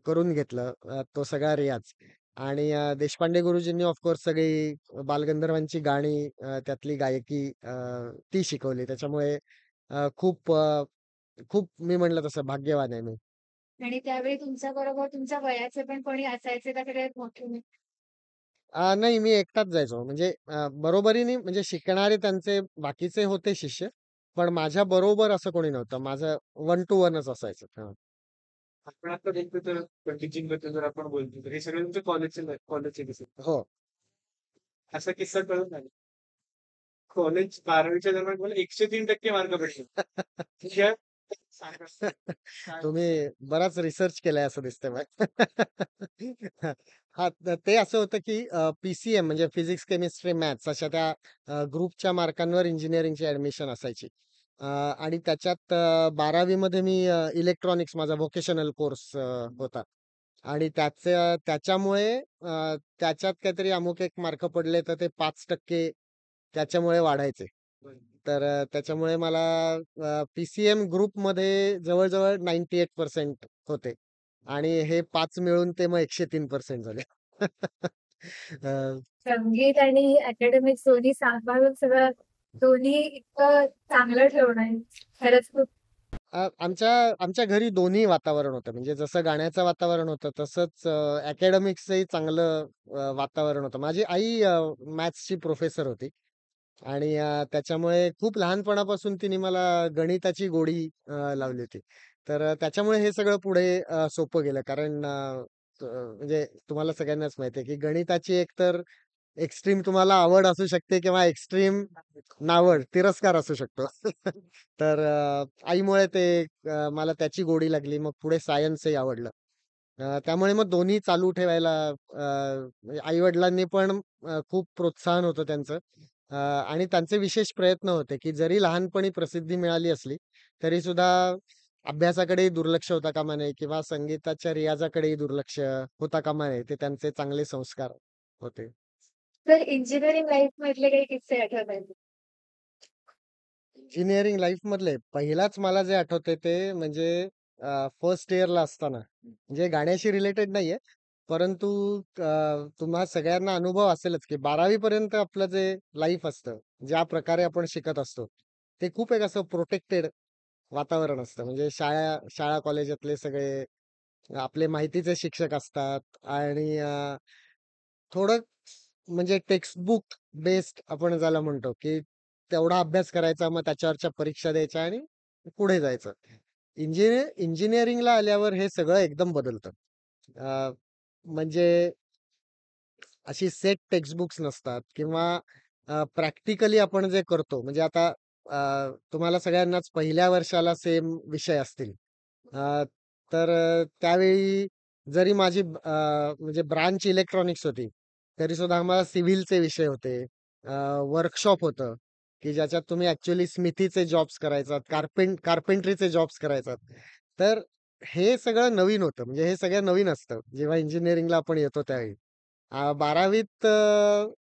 करून घेतलं तो सगळा रियाज. आणि देशपांडे गुरुजींनी ऑफ कोर्स सगळी बालगंधर्वांची गाणी त्यातली गायकी ती शिकवली. त्याच्यामुळे खूप मी म्हणलं तसं भाग्यवान आहे मी. आणि त्यावेळी तुमच्याबरोबर तुमच्या वयाचे पण कोणी असायचे का सगळ्यात मोठे? नाही मी एकटाच जायचो. म्हणजे बरोबरीने म्हणजे शिकणारे त्यांचे बाकीचे होते शिष्य. पण माझ्या बरोबर असं कोणी नव्हतं. माझं 1 टू 1च असायचं. हां. आपण आता बघतो तर पंडितजींबद्दल जर आपण बोलतो तर हे सगळे तुमच्या कॉलेजचे दिसत. हो. असा किस्सा कळून आला. कॉलेज 12वीच्या दरम्यान मला 103% मार्क पडले. या सांगा. काय तुम्ही बराच रिसर्च केलाय असं दिसतंय मला. हां, तर ते असं होतं की पी-सी-एम म्हणजे फिजिक्स, केमिस्ट्री, मॅथ्स अशा त्या ग्रुपच्या मार्कांवर इंजिनिअरिंगची ॲडमिशन असायची. आणि त्याच्यात 12वी मध्ये मी इलेक्ट्रॉनिक्स माझा व्होकेशनल कोर्स होता. आणि त्याच्यामुळे त्याच्यात काहीतरी अमुक एक मार्क पडले तर ते 5% त्याच्यामुळे वाढायचे. तर त्याच्यामुळे मला पी-सी-एम ग्रुपमध्ये जवळ-जवळ 98% होते. आणि हे 5 मिळून ते मग 103% झाले. अ, संगीत आणि अकॅडमिक्स दोन्ही सांभाळून सगळं दोन्ही इतकं चांगलं ठेवणं खरंच खूप. आमच्या आमच्या घरी दोन्ही वातावरण होतं. म्हणजे जसं गाण्याचं वातावरण होतं, तसंच अकॅडमिक्सचंही चांगलं वातावरण होतं. माझी आई मॅथ्सची प्रोफेसर होती. आणि त्याच्यामुळे खूप लहानपणापासून तिने मला गणिताची गोडी लावली होती. तर त्याच्यामुळे हे सगळं पुढे सोपं गेलं. कारण म्हणजे तुम्हाला सगळ्यांनाच माहिती आहे, की गणिताची एकतर एक्स्ट्रीम तुम्हाला आवड असू शकते किंवा एक्स्ट्रीम नावड, तिरस्कार असू शकतो. तर आईमुळे ते मला त्याची गोडी लागली. मग पुढे सायन्सही आवडलं. त्यामुळे मग दोन्ही चालू ठेवायला म्हणजे आई-वडिलांनी पण खूप प्रोत्साहन होतं त्यांचं. आणि त्यांचे विशेष प्रयत्न होते, की जरी लहानपणी प्रसिद्धी मिळाली असली, तरी सुद्धा अभ्यासाकडेही दुर्लक्ष होता कामा नये किंवा संगीताच्या रियाजाकडेही दुर्लक्ष होता कामा नये. ते त्यांचे चांगले संस्कार होते. तर इंजिनिअरिंग लाईफ मधले काही किस्से आठवतात? इंजिनिअरिंग लाईफमधले पहिलाच मला जे आठवतंय ते म्हणजे फर्स्ट इयरला असताना, म्हणजे गाण्याशी रिलेटेड नाहीये, परंतु तुम्हा सगळ्यांना अनुभव असेलच, की 12वी पर्यंत आपलं जे लाईफ असतं, ज्या प्रकारे आपण शिकत असतो, ते खूप एक असं प्रोटेक्टेड वातावरण असतं. म्हणजे शाळा शाळा कॉलेजातले सगळे आपले माहितीचे शिक्षक असतात आणि थोडं म्हणजे टेक्स्टबुक बेस्ड आपण ज्याला म्हणतो, की तेवढा अभ्यास करायचा, मग त्याच्यावरच्या परीक्षा द्यायच्या आणि पुढे जायचं. इंजिनिअरिंगला आल्यावर हे सगळं एकदम बदलतं. म्हणजे अशी सेट टेक्स्टबुक्स नसतात किंवा प्रॅक्टिकली आपण जे करतो म्हणजे आता तुम्हाला सगळ्यांनाच पहिल्या वर्षाला सेम विषय असतील. अ, तर त्यावेळी जरी माझी म्हणजे ब्रांच इलेक्ट्रॉनिक्स होती, तरी सुद्धा आम्हाला सिव्हिलचे विषय होते. वर्कशॉप होतं, की ज्याच्यात तुम्ही ॲक्चुअली स्मिथीचे जॉब्स करायचात, कार्पेंटरीचे जॉब्स करायचात. तर हे सगळं नवीन होतं. म्हणजे हे सगळं नवीन असतं, जेव्हा इंजिनिअरिंगला आपण येतो त्यावेळी. 12वीत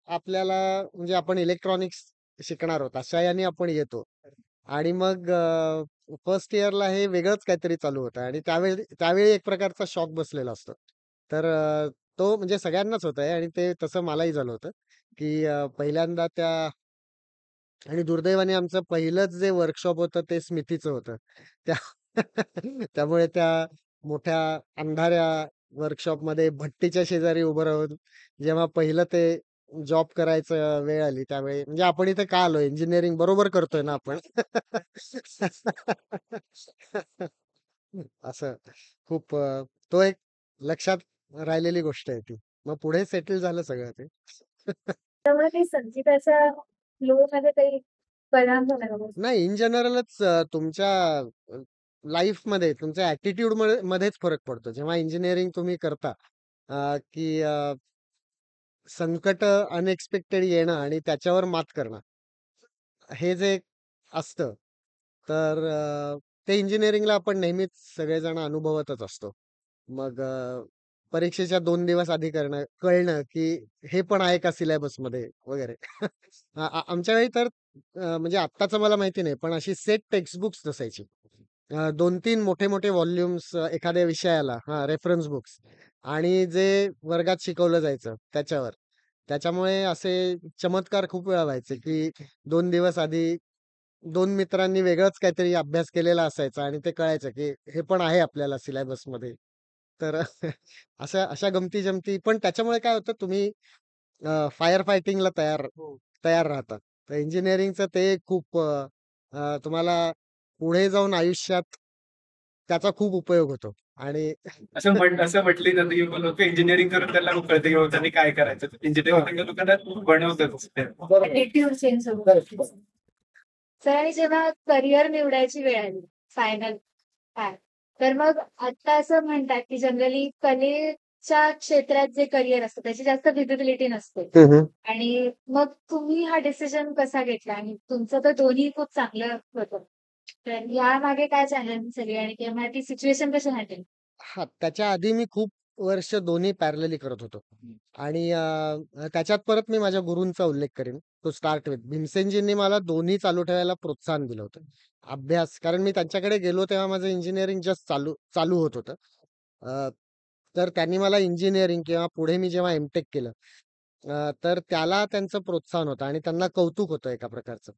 आपल्याला म्हणजे आपण इलेक्ट्रॉनिक्स शिकणार आहोत, अशा याने आपण येतो. आणि मग फर्स्ट इयरला हे वेगळंच काहीतरी चालू होतं आणि त्यावेळी त्यावेळी एक प्रकारचा शॉक बसलेला असतो. तर तो म्हणजे सगळ्यांनाच होत आहे आणि ते तसं मलाही झालं होतं, की पहिल्यांदा त्या आणि दुर्दैवाने आमचं पहिलंच जे वर्कशॉप होतं ते स्मितीचं होतं. त्या त्यामुळे त्या मोठ्या अंधाऱ्या वर्कशॉपमध्ये भट्टीच्या शेजारी उभं राहून जेव्हा पहिलं ते जॉब करायचं वेळ आली त्यावेळी म्हणजे आपण इथे का आलोय? इंजिनिअरिंग बरोबर करतोय ना आपण? असं खूप तो एक लक्षात राहिलेली गोष्ट आहे ती. मग पुढे सेटल झालं सगळं ते. त्यामुळे काही संगीताच्या फ्लोमध्ये काही परिणाम झाला का? नाही इन जनरलच तुमच्या लाईफमध्ये तुमच्या ॲटिट्यूड मध्येच फरक पडतो. जेव्हा इंजिनिअरिंग तुम्ही करता की संकट अनएक्सपेक्टेड येणं आणि त्याच्यावर मात करणं. हे जे असतं, तर ते इंजिनिअरिंगला आपण नेहमीच सगळेजण अनुभवतच असतो. मग परीक्षेच्या 2 दिवस आधी कळणं, की हे पण आहे का सिलेबसमध्ये वगैरे. आमच्या वेळी तर म्हणजे आत्ताचं मला माहिती नाही, पण अशी सेट टेक्स्ट बुक्स नसायची. 2-3 मोठे-मोठे व्हॉल्यूम्स एखाद्या विषयाला रेफरन्स बुक्स आणि जे वर्गात शिकवलं जायचं त्याच्यावर. त्याच्यामुळे असे चमत्कार खूप वेळा व्हायचे, की 2 दिवस आधी 2 मित्रांनी वेगळंच काहीतरी अभ्यास केलेला असायचा आणि ते कळायचं, की हे पण आहे आपल्याला सिलेबसमध्ये. तर अशा अशा गमती-जमती पण त्याच्यामुळे काय होतं तुम्ही फायर फायटिंगला तयार हो. तयार राहता. तर इंजिनिअरिंगचं ते खूप तुम्हाला पुढे जाऊन आयुष्यात त्याचा खूप उपयोग होतो आणि असं म्हटली जातं की लोक इंजिनिअरिंग करून त्यांना खूप कळते की बाबा त्यांनी काय करायचं. इंजिनिअरिंग लोकांना बनवतच ते. ऍटिट्यूड चेंज होतो. सर आणि जेव्हा करिअर निवडायची वेळ आली फायनल काय, तर मग आता असं म्हणतात की जनरली कलेच्या क्षेत्रात जे करिअर असतं त्याची जास्त विजिबिलिटी नसते. हं, हं. आणि मग तुम्ही हा डिसिजन कसा घेतला आणि तुमचं तर दोन्ही खूप चांगलं होतं. तर यामागे काय चॅलेंज सगळे आणि किंवा ती सिच्युएशन कशी हँडल? हां, त्याच्या आधी मी खूप वर्ष दोन्ही पॅरलली करत होतो आणि त्याच्यात परत मी माझ्या गुरूंचा उल्लेख करेन. टू स्टार्ट विथ भीमसेनजींनी मला दोन्ही चालू ठेवायला प्रोत्साहन दिलं होतं. अभ्यास कारण मी त्यांच्याकडे गेलो तेव्हा माझं इंजिनिअरिंग जस्ट चालू चालू होत होतं. अ, तर त्यांनी मला इंजिनिअरिंग किंवा पुढे मी जेव्हा एम-टेक केलं तर त्याला त्यांचं प्रोत्साहन होतं आणि त्यांना कौतुक होतं एका प्रकारचं.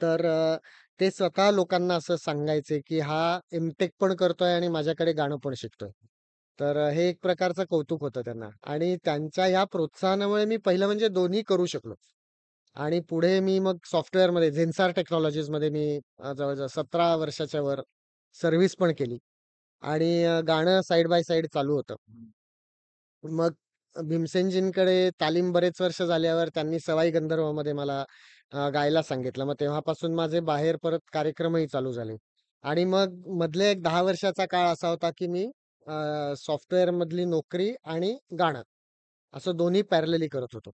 तर ते स्वतः लोकांना असं सांगायचे, की हा एम-टेक पण करतोय आणि माझ्याकडे गाणं पण शिकतोय. तर हे एक प्रकारचं कौतुक होतं त्यांना आणि त्यांच्या ह्या प्रोत्साहनामुळे मी पहिलं म्हणजे दोन्ही करू शकलो. आणि पुढे मी मग सॉफ्टवेअरमध्ये झेन्सार टेक्नॉलॉजीजमध्ये मी जवळ-जवळ 17 वर्षाच्या वर सर्व्हिस पण केली आणि गाणं साइड बाय साइड चालू होतं. मग भीमसेनजींकडे तालीम बरेच वर्ष झाल्यावर त्यांनी सवाई गंधर्वमध्ये मला गायला सांगितलं. मग तेव्हापासून माझे बाहेर परत कार्यक्रमही चालू झाले. आणि मग मधले एक 10 वर्षाचा काळ असा होता, की मी सॉफ्टवेअरमधली नोकरी आणि गाणं असं दोन्ही पॅरलली करत होतो.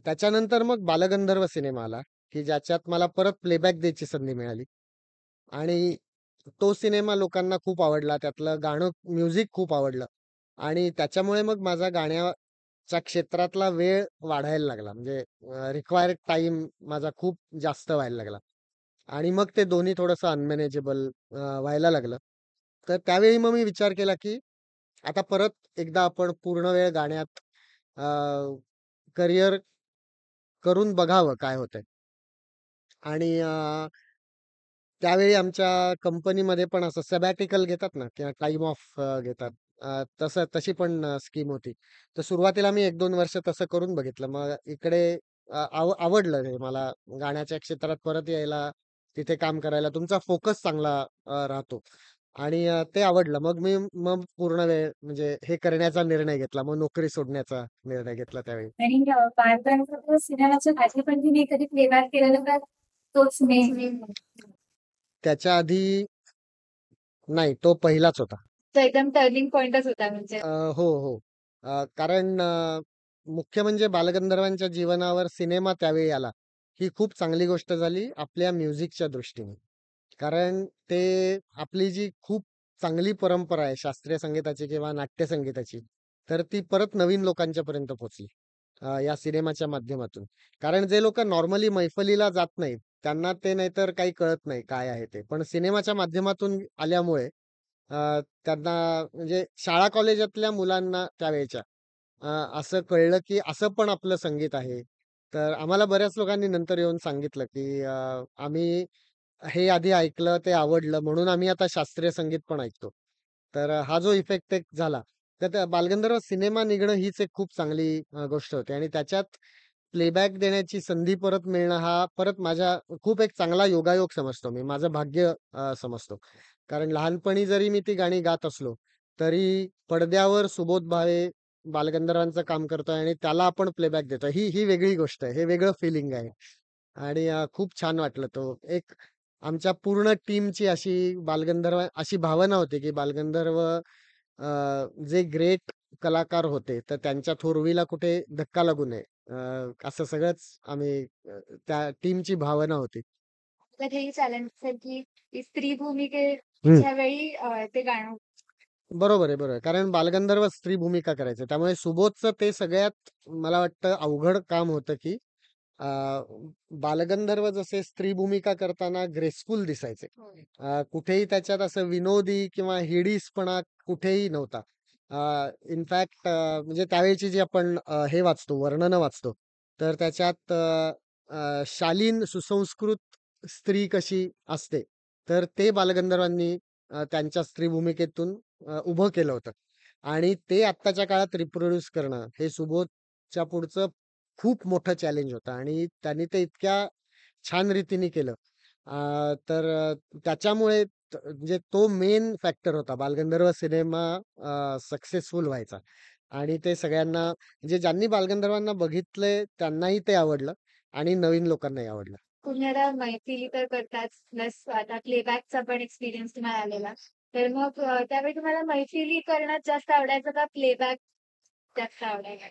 त्याच्यानंतर मग बालगंधर्व सिनेमा आला, की ज्याच्यात मला परत प्लेबॅक द्यायची संधी मिळाली. आणि तो सिनेमा लोकांना खूप आवडला. त्यातलं गाणं म्युझिक खूप आवडलं आणि त्याच्यामुळे मग माझा गाण्याच्या क्षेत्रातला वेळ वाढायला लागला. म्हणजे रिक्वायर्ड टाईम माझा खूप जास्त व्हायला लागला आणि मग ते दोन्ही थोडंसं अनमॅनेजेबल व्हायला लागलं. तर त्यावेळी मग मी विचार केला, की आता परत एकदा आपण पूर्ण वेळ गाण्यात करियर करून बघावं काय होतंय. आणि त्यावेळी आमच्या कंपनीमध्ये पण असं सॅबॅटिकल घेतात ना किंवा टाईम ऑफ घेतात. तशी पण स्कीम होती. तर सुरुवातीला मी 1-2 वर्ष तसं करून बघितलं. मग इकडे आवडलं हे मला गाण्याच्या क्षेत्रात परत यायला, तिथे काम करायला. तुमचा फोकस चांगला राहतो आणि ते आवडलं. मग पूर्ण वेळ म्हणजे हे करण्याचा निर्णय घेतला. मग नोकरी सोडण्याचा निर्णय घेतला त्यावेळी. आणि बालपणापासून सिनेमाच्या आधी पण तिने कधी प्लेबॅक केलेलं का तोच मेन? त्याच्या आधी नाही, तो पहिलाच होता. तो एकदम टर्निंग पॉइंटच होता म्हणजे. हो, हो. कारण मुख्य म्हणजे बालगंधर्वांच्या जीवनावर सिनेमा त्यावेळी आला. ही खूप चांगली गोष्ट झाली आपल्या म्युझिकच्या दृष्टीने. कारण ते आपली जी खूप चांगली परंपरा आहे शास्त्रीय संगीताची किंवा नाट्य संगीताची, तर ती परत नवीन लोकांच्या पर्यंत पोहोचली. या सिनेमाच्या माध्यमातून. कारण जे लोकं नॉर्मली मैफलीला जात नाहीत, त्यांना ते नाहीतर काही कळत नाही काय आहे ते. पण सिनेमाच्या माध्यमातून आल्यामुळे त्यांना म्हणजे शाळा कॉलेजातल्या मुलांना त्यावेळच्या अ, असं कळलं, की असं पण आपलं संगीत आहे. तर आम्हाला बऱ्याच लोकांनी नंतर येऊन सांगितलं, की आम्ही हे आधी ऐकलं, ते आवडलं म्हणून आम्ही आता शास्त्रीय संगीत पण ऐकतो. तर हा जो इफेक्ट एक झाला, तर त्या बालगंधर्व सिनेमा निघणं हीच एक खूप चांगली गोष्ट होती आणि त्याच्यात प्लेबॅक देण्याची संधी परत मिळणं हा परत माझ्या खूप एक चांगला योगायोग समजतो मी. माझं भाग्य समजतो. कारण लहानपणी जरी मी ती गाणी गात असलो, तरी पडद्यावर सुबोध भावे बालगंधर्वांचं काम करतोय आणि त्याला आपण प्लेबॅक देतोय. ही ही वेगळी गोष्ट आहे. हे वेगळं फिलिंग आहे. आणि खूप छान वाटलं तो. एक आमच्या पूर्ण टीमची अशी बालगंधर्व अशी भावना होती, की बालगंधर्व जे ग्रेट कलाकार होते, तर त्यांच्या थोरवीला कुठे धक्का लागू नये. असं सगळंच आम्ही त्या टीमची भावना होती. तर हेही चॅलेंज असेल की स्त्री हं. भूमिकेच्या वेळी ते गाणं. बरोबर आहे, बरोबर आहे. कारण बालगंधर्व स्त्री भूमिका करायचे. त्यामुळे सुबोधचं ते सगळ्यात मला वाटतं अवघड काम होतं, की बालगंधर्व जसे स्त्री भूमिका करताना ग्रेसफुल दिसायचे. कुठेही त्याच्यात असं विनोदी किंवा हिडीसपणा कुठेही नव्हता. इनफॅक्ट म्हणजे त्यावेळची जी आपण हे वाचतो, वर्णनं वाचतो, तर त्याच्यात शालीन सुसंस्कृत स्त्री कशी असते, तर ते बालगंधर्वांनी त्यांच्या स्त्री भूमिकेतून उभं केलं होतं. आणि ते आत्ताच्या काळात रिप्रोड्यूस करणं हे सुबोधच्या पुढचं खूप मोठं चॅलेंज होतं आणि त्यांनी ते इतक्या छान रीतीने केलं. तर त्याच्यामुळे म्हणजे तो मेन फॅक्टर होता बालगंधर्व सिनेमा सक्सेसफुल व्हायचा. आणि ते सगळ्यांना म्हणजे ज्यांनी बालगंधर्वांना बघितलंय त्यांनाही ते आवडलं आणि नवीन लोकांनाही आवडलं. तुम्ही आता मैफिली तर करताच, प्लस आता प्लेबॅकचा पण एक्सपिरियन्स तुम्हाला आलेला. तर मग त्यावेळी तुम्हाला मैफिली करणं जास्त आवडायचं का प्लेबॅक जास्त आवडायचं?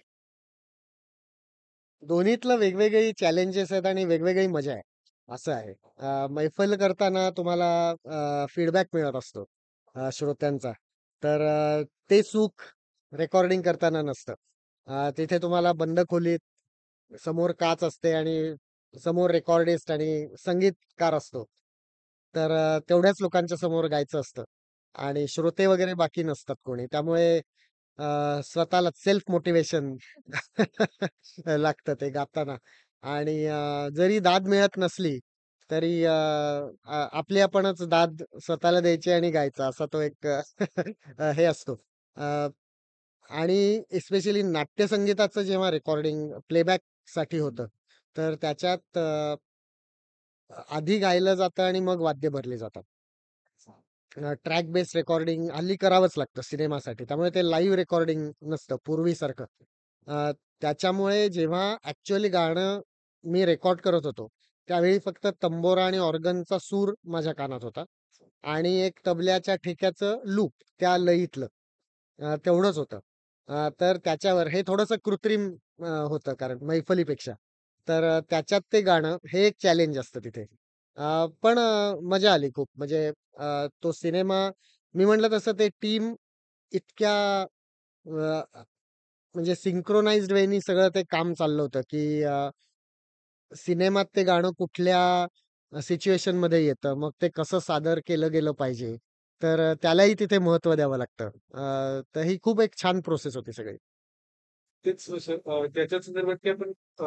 दोन्हीतलं वेगवेगळी चॅलेंजेस आहेत आणि वेगवेगळी मजा आहे. असं आहे. मैफल करताना तुम्हाला फीडबॅक मिळत असतो श्रोत्यांचा. तर ते सुख रेकॉर्डिंग करताना नसतं. तिथे तुम्हाला बंद खोलीत समोर काच असते आणि समोर रेकॉर्डिस्ट आणि संगीतकार असतो. तर तेवढ्याच लोकांच्या समोर गायचं असतं आणि श्रोते वगैरे बाकी नसतात कोणी. त्यामुळे स्वतःला सेल्फ मोटिव्हेशन लागतं ते गाताना आणि जरी दाद मिळत नसली तरी आपली आपणच दाद स्वतःला द्यायची आणि गायचा असा तो एक हे असतो. अ, आणि स्पेशली नाट्यसंगीताचं जेव्हा रेकॉर्डिंग प्लेबॅकसाठी होतं, तर त्याच्यात आधी गायलं जातं आणि मग वाद्य भरली जातात. ट्रॅक बेस रेकॉर्डिंग हल्ली करावंच लागतं सिनेमासाठी. त्यामुळे ते लाईव्ह रेकॉर्डिंग नसतं पूर्वीसारखं. अ, त्याच्यामुळे जेव्हा ॲक्चुअली गाणं मी रेकॉर्ड करत होतो, त्यावेळी फक्त तंबोरा आणि ऑर्गनचा सूर माझ्या कानात होता आणि एक तबल्याच्या ठेक्याचं लूप त्या लयीतलं. तेवढंच होतं. तर त्याच्यावर हे थोडंसं कृत्रिम होतं कारण मैफलीपेक्षा. तर त्याच्यात ते गाणं हे एक चॅलेंज असतं तिथे. पण मजा आली खूप. म्हणजे तो सिनेमा मी म्हटलं तसं ते टीम इतक्या म्हणजे सिंक्रोनाइज्ड वेनी सगळं ते काम चाललं होतं, की सिनेमात ते गाणं कुठल्या सिच्युएशनमध्ये येतं, मग ते कसं सादर केलं गेलं पाहिजे. तर त्यालाही तिथे महत्त्व द्यावं लागतं. तर ही खूप एक छान प्रोसेस होती सगळी. तेच सर त्याच्या संदर्भात की आपण अ,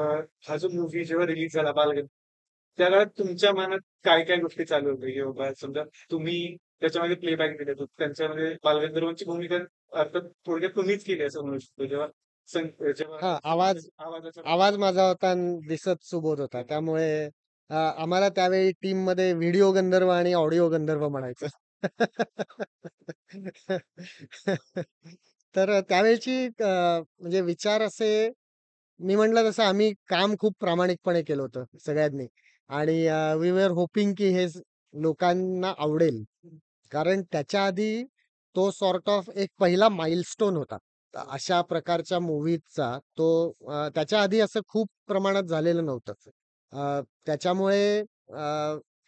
हा जो मूव्ही जेव्हा रिलीज झाला बालगंधर्व, त्या काळात तुमच्या मनात काय काय गोष्टी चालू होत्या की बाबा समजा तुम्ही त्याच्यामध्ये प्लेबॅक दिले तर त्यांच्यामध्ये बालगंधर्वांची भूमिका अर्थात थोडक्यात तुम्हीच केली असं म्हणू शकतो जेव्हा जेव्हा हां, आवाजाचा आवाज माझा होता आणि दिसत सुबोध होता. त्यामुळे आम्हाला त्यावेळी टीममध्ये व्हिडिओ गंधर्व आणि ऑडिओ गंधर्व म्हणायचं. तर त्यावेळची म्हणजे विचार असे मी म्हटलं तसं आम्ही काम खूप प्रामाणिकपणे केलं होतं सगळ्यांनी आणि वी वर होपिंग की हे लोकांना आवडेल. कारण त्याच्या आधी तो सॉर्ट ऑफ एक पहिला माइलस्टोन होता. तर अशा प्रकारच्या मूव्हीजचा तो त्याच्या आधी असं खूप प्रमाणात झालेलं नव्हतं. त्याच्यामुळे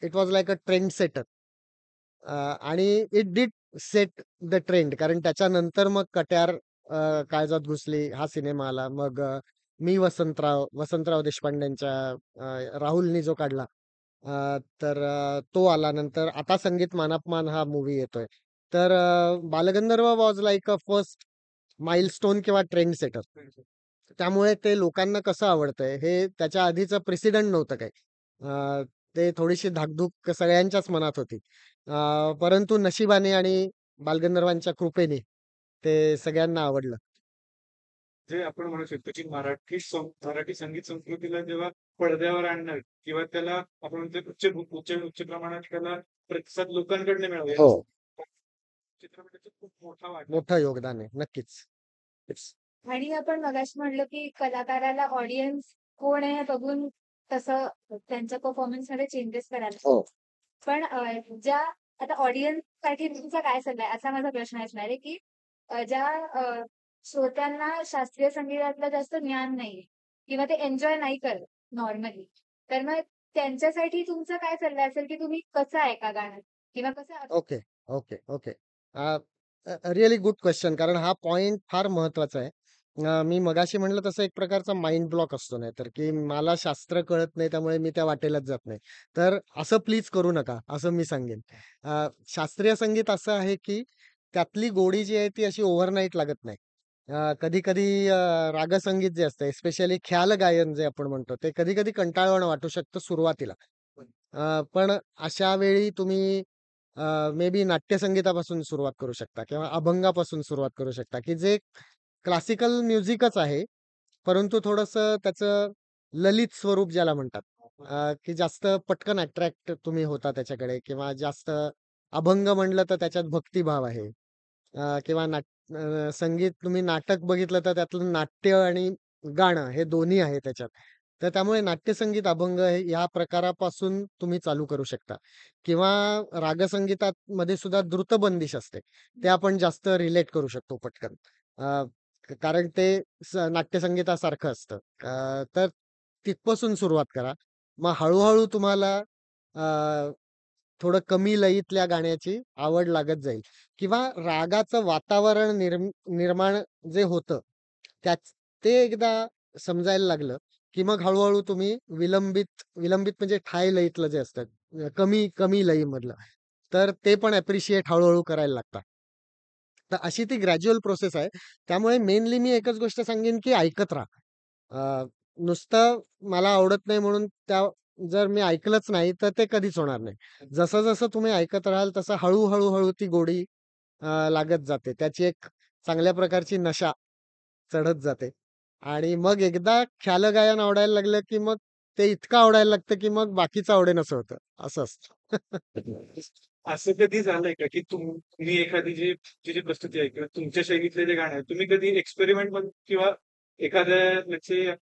it was like a trend setter आणि it did set the trend कारण त्याच्यानंतर मग कट्यार काळजात घुसली हा सिनेमा आला. मग मी वसंतराव देशपांडेंच्या राहुलनी जो काढला तर तो आला. नंतर आता संगीत मानापमान हा मूव्ही येतोय. तर Balgandharva was like a first milestone किंवा ट्रेंड सेटर. त्यामुळे ते लोकांना कसं आवडतंय हे त्याच्या आधीचं प्रेसिडेंट नव्हतं काही. ते थोडीशी धाकधूक सगळ्यांच्याच मनात होती. परंतु नशिबाने आणि बालगंधर्वांच्या कृपेने ते सगळ्यांना आवडलं. जे आपण म्हणू शकतो की मराठी संगीत संस्कृतीला जेव्हा पडद्यावर आणणं किंवा त्याला आपण म्हणतो उच्च प्रमाणात त्याला प्रतिसाद लोकांकडनं मिळावा हो. यात चित्रपटाचा खूप मोठा वाटा आहे. मोठं योगदान आहे. नक्कीच. आणि आपण मगाशी म्हणलं की कलाकाराला ऑडियन्स कोण आहे हे बघून तसं त्यांच्या परफॉर्मन्स मध्ये चेंजेस करायला. हो. पण ज्या आता ऑडियन्स साठी तुमचा काय सल्ला आहे असा माझा प्रश्न असणार आहे की ज्या श्रोत्यांना शास्त्रीय संगीतातलं जास्त ज्ञान नाहीये किंवा ते एन्जॉय नाही करत नॉर्मली, तर मग त्यांच्यासाठी तुमचा काय सल्ला असेल की तुम्ही कसं ऐका गाणं किंवा कसं okay, okay, okay. Really good question कारण हा पॉइंट फार महत्वाचा आहे. मी मगाशी म्हणलं तसं एक प्रकारचा माइंड ब्लॉक असतो नाहीतर, की मला शास्त्र कळत नाही त्यामुळे मी त्या वाटेलाच जात नाही. तर असं प्लीज करू नका, असं मी सांगेन. शास्त्रीय संगीत असं आहे, की त्यातली गोडी जी आहे ती अशी ओव्हरनाईट लागत नाही. कधी-कधी रागसंगीत जे असतं स्पेशली ख्याल गायन जे आपण म्हणतो, ते कधी-कधी कंटाळवाणं वाटू शकतं सुरुवातीला. पण अशा वेळी तुम्ही मे बी नाट्यसंगीतापासून सुरुवात करू शकता किंवा अभंगापासून सुरुवात करू शकता, की जे क्लासिकल म्युझिकच आहे, परंतु थोडंसं त्याचं ललित स्वरूप ज्याला म्हणतात. की जास्त पटकन अट्रॅक्ट तुम्ही होता त्याच्याकडे किंवा जास्त अभंग म्हणलं तर त्याच्यात भक्तिभाव आहे. किंवा संगीत तुम्ही नाटक बघितलं तर त्यातलं नाट्य आणि गाणं हे दोन्ही आहे त्याच्यात. तर त्यामुळे नाट्यसंगीत, अभंग ह्या प्रकारापासून तुम्ही चालू करू शकता किंवा रागसंगीतात मध्ये सुद्धा द्रुतबंदिश असते. ते आपण जास्त रिलेट करू शकतो पटकन. अ, कारण ते नाट्यसंगीतासारखं असतं. तर तिथपासून सुरुवात करा. मग हळू तुम्हाला थोडं कमी लयीतल्या गाण्याची आवड लागत जाईल किंवा रागाचं वातावरण निर्माण जे होतं, त्याच ते एकदा समजायला लागलं, की मग हळू तुम्ही विलंबित विलंबित म्हणजे ठाय लयीतलं जे असतं, कमी कमी लयीमधलं, तर ते पण ॲप्रिशिएट हळू करायला लागतात. तर अशी ती ग्रॅज्युअल प्रोसेस आहे. त्यामुळे मेनली मी एकच गोष्ट सांगेन, की ऐकत राहा. नुसतं मला आवडत नाही म्हणून जर मी ऐकलंच नाही, तर ते कधीच होणार नाही. जसं-जसं तुम्ही ऐकत राहाल, तसं हळू ती गोडी लागत जाते. त्याची एक चांगल्या प्रकारची नशा चढत जाते आणि मग एकदा ख्याल गायन आवडायला लागलं, की मग ते इतकं आवडायला लागतं, की मग बाकीचं आवडेनासं होतं. असं असतं. असं कधी झालंय का, की तुम्ही एखादी जी प्रस्तुती आहे किंवा तुमच्या शैलीतले जे गाणं आहे, तुम्ही कधी एक्सपेरिमेंट म्हणून किंवा एखाद्या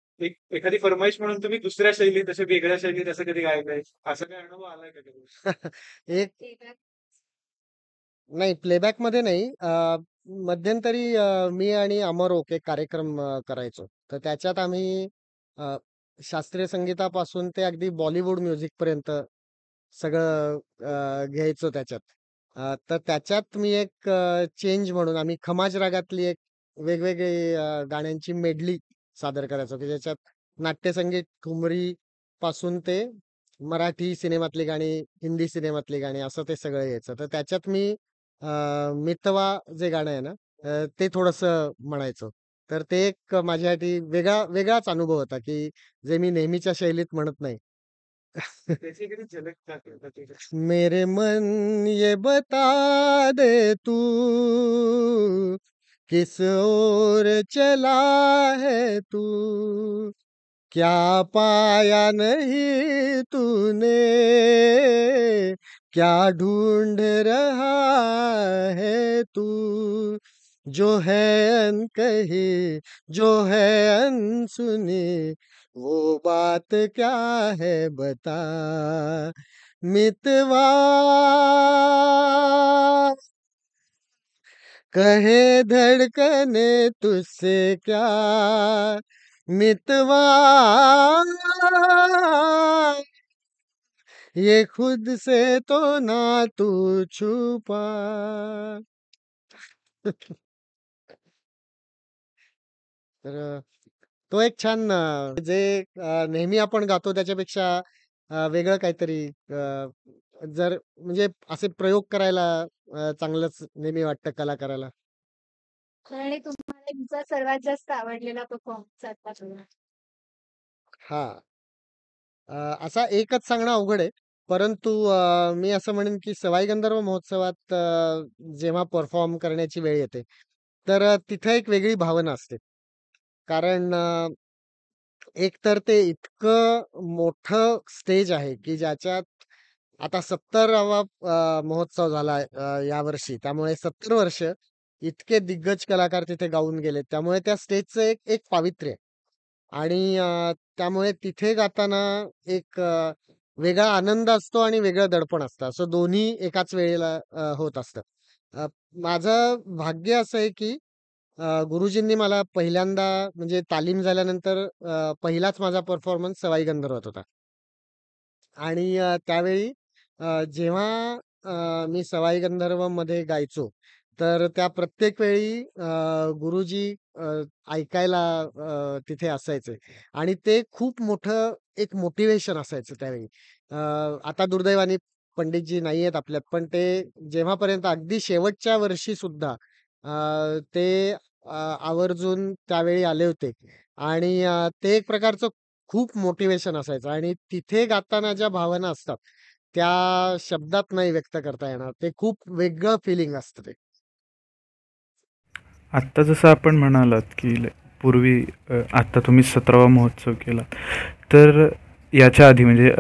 एखादी फर्माईश म्हणून तुम्ही दुसऱ्या शैलीत, अशा वेगळ्या शैलीत असं कधी गायलंय? असा काही अनुभव आलाय का कधी? एक ते तर नाही प्लेबॅकमध्ये नाही. मध्यंतरी मी आणि अमर ओक एक कार्यक्रम करायचो. तर त्याच्यात आम्ही अ, शास्त्रीय संगीतापासून ते अगदी बॉलिवूड म्युझिकपर्यंत सगळं घ्यायचो त्याच्यात. तर त्याच्यात मी एक चेंज म्हणून आम्ही खमाज रागातली एक वेगवेगळी गाण्यांची मेडली सादर करायचो, की ज्याच्यात नाट्यसंगीत ठुमरी पासून ते मराठी सिनेमातली गाणी, हिंदी सिनेमातली गाणी असं ते सगळं यायचं. तर त्याच्यात मी मितवा जे गाणं आहे ना, ते थोडंसं म्हणायचो. तर ते एक माझ्यासाठी वेगळाच अनुभव होता, की जे मी नेहमीच्या शैलीत म्हणत नाही. त्याची एखादी झलक दाखवता तुझ्या. मेरे मन ये बता दे तू किस ओर चला है तू क्या पाया नहीं तूने क्या ढूंढ रहा है तू जो है अनकही जो है अनसुनी वो बात क्या है बता मितवा कहे धड़कने तुझसे क्या मितवा ये खुद से तो ना तू छुपा. तर तो एक छान जे नेहमी आपण गातो त्याच्यापेक्षा वेगळं काहीतरी जर म्हणजे असे प्रयोग करायला चांगलंच नेहमी वाटतं कलाकाराला. आणि तुम्हाला तुमचा सर्वात जास्त आवडलेला परफॉर्मन्स आतापर्यंत? हां. असा एकच सांगणं अवघड आहे. परंतु मी असं म्हणेन की सवाई गंधर्व महोत्सवात जेव्हा परफॉर्म करण्याची वेळ येते, तर तिथे एक वेगळी भावना असते. कारण एक तर ते इतकं मोठं स्टेज आहे, की ज्याच्यात आता 70वा महोत्सव झाला यावर्षी. त्यामुळे 70 वर्ष इतके दिग्गज कलाकार तिथे गाऊन गेलेत. त्यामुळे त्या स्टेजचं एक एक पावित्र्य आहे. आणि त्यामुळे तिथे गाताना एक वेगळा आनंद असतो आणि वेगळं दडपण असतं. असं दोन्ही एकाच वेळेला होत असतं. अ, माझं भाग्य असं आहे, की गुरुजींनी मला पहिल्यांदा म्हणजे तालीम झाल्यानंतर पहिलाच माझा परफॉर्मन्स सवाई गंधर्वात होता. आणि त्यावेळी जेव्हा मी सवाई गंधर्वमध्ये गायचो, तर त्या प्रत्येक वेळी गुरुजी ऐकायला तिथे असायचे आणि ते खूप मोठं एक मोटिव्हेशन असायचं त्यावेळी. अ, आता दुर्दैवाने पंडितजी नाहीयेत आपल्यात, पण ते जेव्हापर्यंत अगदी शेवटच्या वर्षी सुद्धा ते आवर्जून त्यावेळी आले होते आणि ते एक प्रकारचं खूप मोटिव्हेशन असायचं आणि तिथे गाताना ज्या भावना असतात, त्या शब्दात नाही व्यक्त करता येणार. ते खूप वेगळं फिलिंग असतं ते. आत्ता जसं आपण म्हणालात की पूर्वी आत्ता तुम्ही 17वा महोत्सव केला, तर याच्या आधी म्हणजे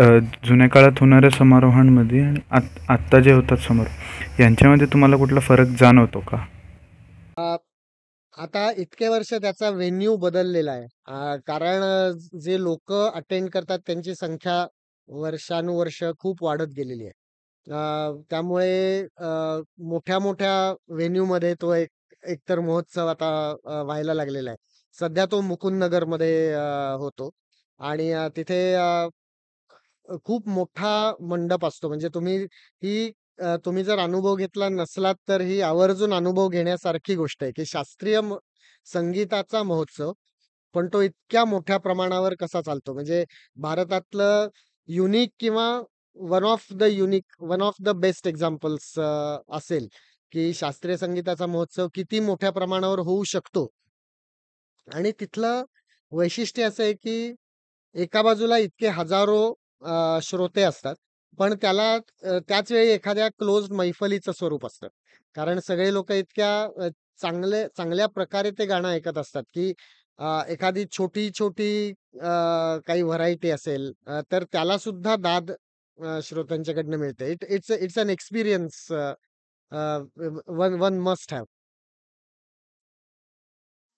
जुन्या काळात होणाऱ्या समारोहांमध्ये आणि आत्ता जे होतात समारोह यांच्यामध्ये तुम्हाला कुठला फरक जाणवतो का? अ, आता इतके वर्ष त्याचा व्हेन्यू बदललेला आहे. कारण जे लोकं अटेंड करतात त्यांची संख्या वर्षानुवर्ष खूप वाढत गेलेली आहे. त्यामुळे मोठ्या-मोठ्या व्हेन्यूमध्ये तो एकतर महोत्सव आता व्हायला लागलेला आहे. सध्या तो मुकुंदनगरमध्ये होतो आणि तिथे खूप मोठा मंडप असतो. म्हणजे तुम्ही जर अनुभव घेतला नसलात, तर ही आवर्जून अनुभव घेण्यासारखी गोष्ट आहे, की शास्त्रीय संगीताचा महोत्सव, पण तो इतक्या मोठ्या प्रमाणावर कसा चालतो. म्हणजे भारतातलं युनिक किंवा one of the best examples असेल, की शास्त्रीय संगीताचा महोत्सव किती मोठ्या प्रमाणावर होऊ शकतो. आणि तिथलं वैशिष्ट्य असं आहे, की एका बाजूला इतके हजारो श्रोते असतात. पण त्याला त्याच वेळी एखाद्या क्लोज्ड मैफलीचं स्वरूप असतं. कारण सगळे लोकं इतक्या चांगल्या प्रकारे ते गाणं ऐकत असतात, की एखादी छोटी-छोटी काही व्हरायटी असेल तर त्याला सुद्धा दाद श्रोत्यांच्याकडनं मिळते. It's an experience one one must have.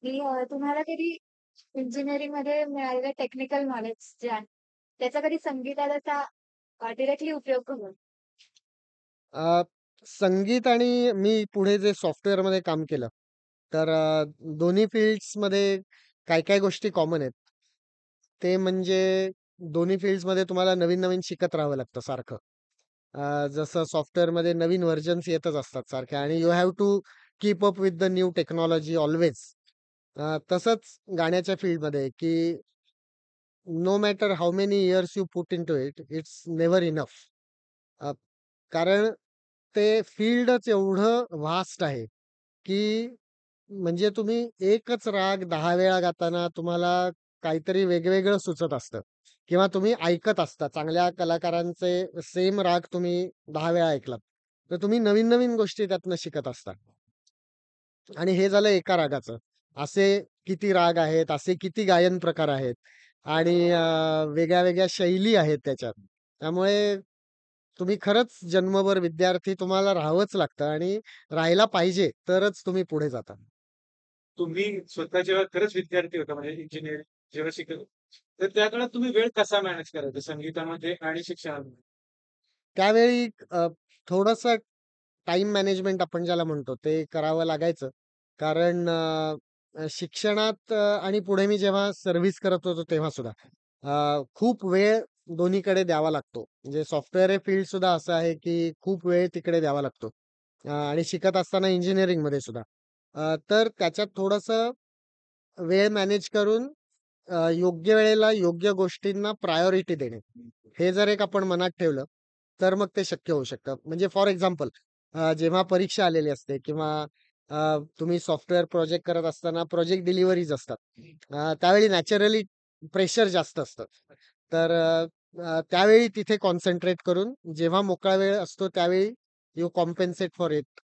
की तुम्हाला कधी इंजिनिअरिंगमध्ये मिळालेलं टेक्निकल नॉलेज जे आहे, त्याचा कधी संगीताचा डायरेक्टली उपयोग करून अ, संगीत आणि मी पुढे जे सॉफ्टवेअरमध्ये काम केलं, तर दोन्ही फील्ड्समध्ये काही-काही गोष्टी कॉमन आहेत. ते म्हणजे दोन्ही फील्ड्समध्ये तुम्हाला नवीन-नवीन शिकत राहावं लागतं सारखं. जसं सॉफ्टवेअरमध्ये नवीन व्हर्जन्स येतच असतात सारखे आणि you have to keep up with the new technology always. तसंच गाण्याच्या फील्डमध्ये की no matter how many years you put into it, it's never enough. कारण ते फील्डच एवढं व्हास्ट आहे, की म्हणजे तुम्ही एकच राग 10 वेळा गाताना तुम्हाला काहीतरी वेगवेगळं सुचत असतं किंवा तुम्ही ऐकत असता. चांगल्या कलाकारांचे सेम राग तुम्ही 10 वेळा ऐकलात, तर तुम्ही नवीन-नवीन गोष्टी त्यातनं शिकत असता. आणि हे झालं एका रागाचं. असे किती राग आहेत, असे किती गायन प्रकार आहेत आणि वेगळ्या-वेगळ्या शैली आहेत त्याच्यात. त्यामुळे तुम्ही खरंच जन्मभर विद्यार्थी तुम्हाला राहावंच लागतं आणि राहायला पाहिजे, तरच तुम्ही पुढे जाता. तुम्ही स्वतः जेव्हा खरंच विद्यार्थी होता म्हणजे इंजिनिअरिंग जेव्हा शिकत होता, तर त्या काळात तुम्ही वेळ कसा मॅनेज करायचा संगीतामध्ये आणि शिक्षणामध्ये? त्यावेळी थोडंसं टाईम मॅनेजमेंट आपण ज्याला म्हणतो ते करावं लागायचं. कारण शिक्षणात आणि पुढे मी जेव्हा सर्व्हिस करत होतो तेव्हा सुद्धा खूप वेळ दोन्हीकडे द्यावा लागतो. म्हणजे सॉफ्टवेअर हे फील्ड सुद्धा असं आहे, की खूप वेळ तिकडे द्यावा लागतो. आणि शिकत असताना इंजिनिअरिंगमध्ये सुद्धा. तर त्याच्यात थोडंसं वेळ मॅनेज करून योग्य वेळेला योग्य गोष्टींना प्रायोरिटी देणे. हे जर एक आपण मनात ठेवलं, तर मग ते शक्य होऊ शकतं. म्हणजे फॉर एक्झाम्पल जेव्हा परीक्षा आलेली असते किंवा तुम्ही सॉफ्टवेअर प्रोजेक्ट करत असताना प्रोजेक्ट डिलिव्हरीज असतात. त्यावेळी नॅचरली प्रेशर जास्त असतं. तर त्यावेळी तिथे कॉन्सन्ट्रेट करून जेव्हा मोकळा वेळ असतो त्यावेळी यू कॉम्पेन्सेट फॉर इट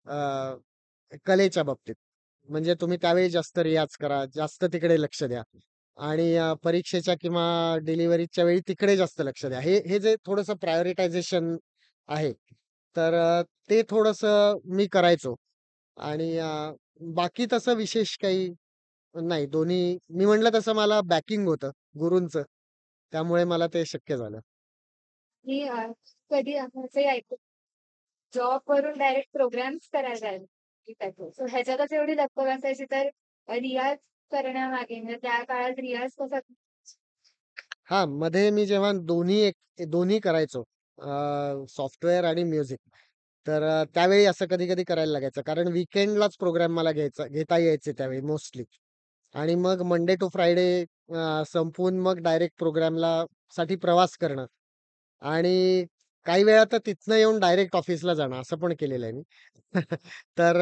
कलेच्या बाबतीत. म्हणजे तुम्ही त्यावेळी जास्त रियाज करा, जास्त तिकडे लक्ष द्या आणि परीक्षेच्या किंवा डिलिव्हरीच्या वेळी तिकडे जास्त लक्ष द्या. हे हे जे थोडंसं प्रायोरिटायझेशन आहे, तर ते थोडंसं मी करायचो आणि बाकी तसं विशेष काही नाही. दोन्ही मी म्हटलं तसं मला बॅकिंग होतं गुरूंचं. त्यामुळे मला ते शक्य झालं. की कधी असंही ऐकू जॉब वरून डायरेक्ट प्रोग्राम्स करायला जायला सो ह्याच्यातच एवढी लगबग असायची तर रियाज करण्यामागे म्हणजे त्या काळात रियाज कसा हां, मध्ये मी जेव्हा दोन्ही करायचो सॉफ्टवेअर आणि म्युझिक. तर त्यावेळी असं कधी-कधी करायला लागायचं. कारण वीकेंडलाच प्रोग्राम मला घेता यायचे त्यावेळी मोस्टली. आणि मग मंडे टू फ्रायडे संपवून मग डायरेक्ट प्रोग्रामला साठी प्रवास करणं आणि काही वेळा तर तिथनं येऊन डायरेक्ट ऑफिसला जाणं असं पण केलेलं आहे मी. तर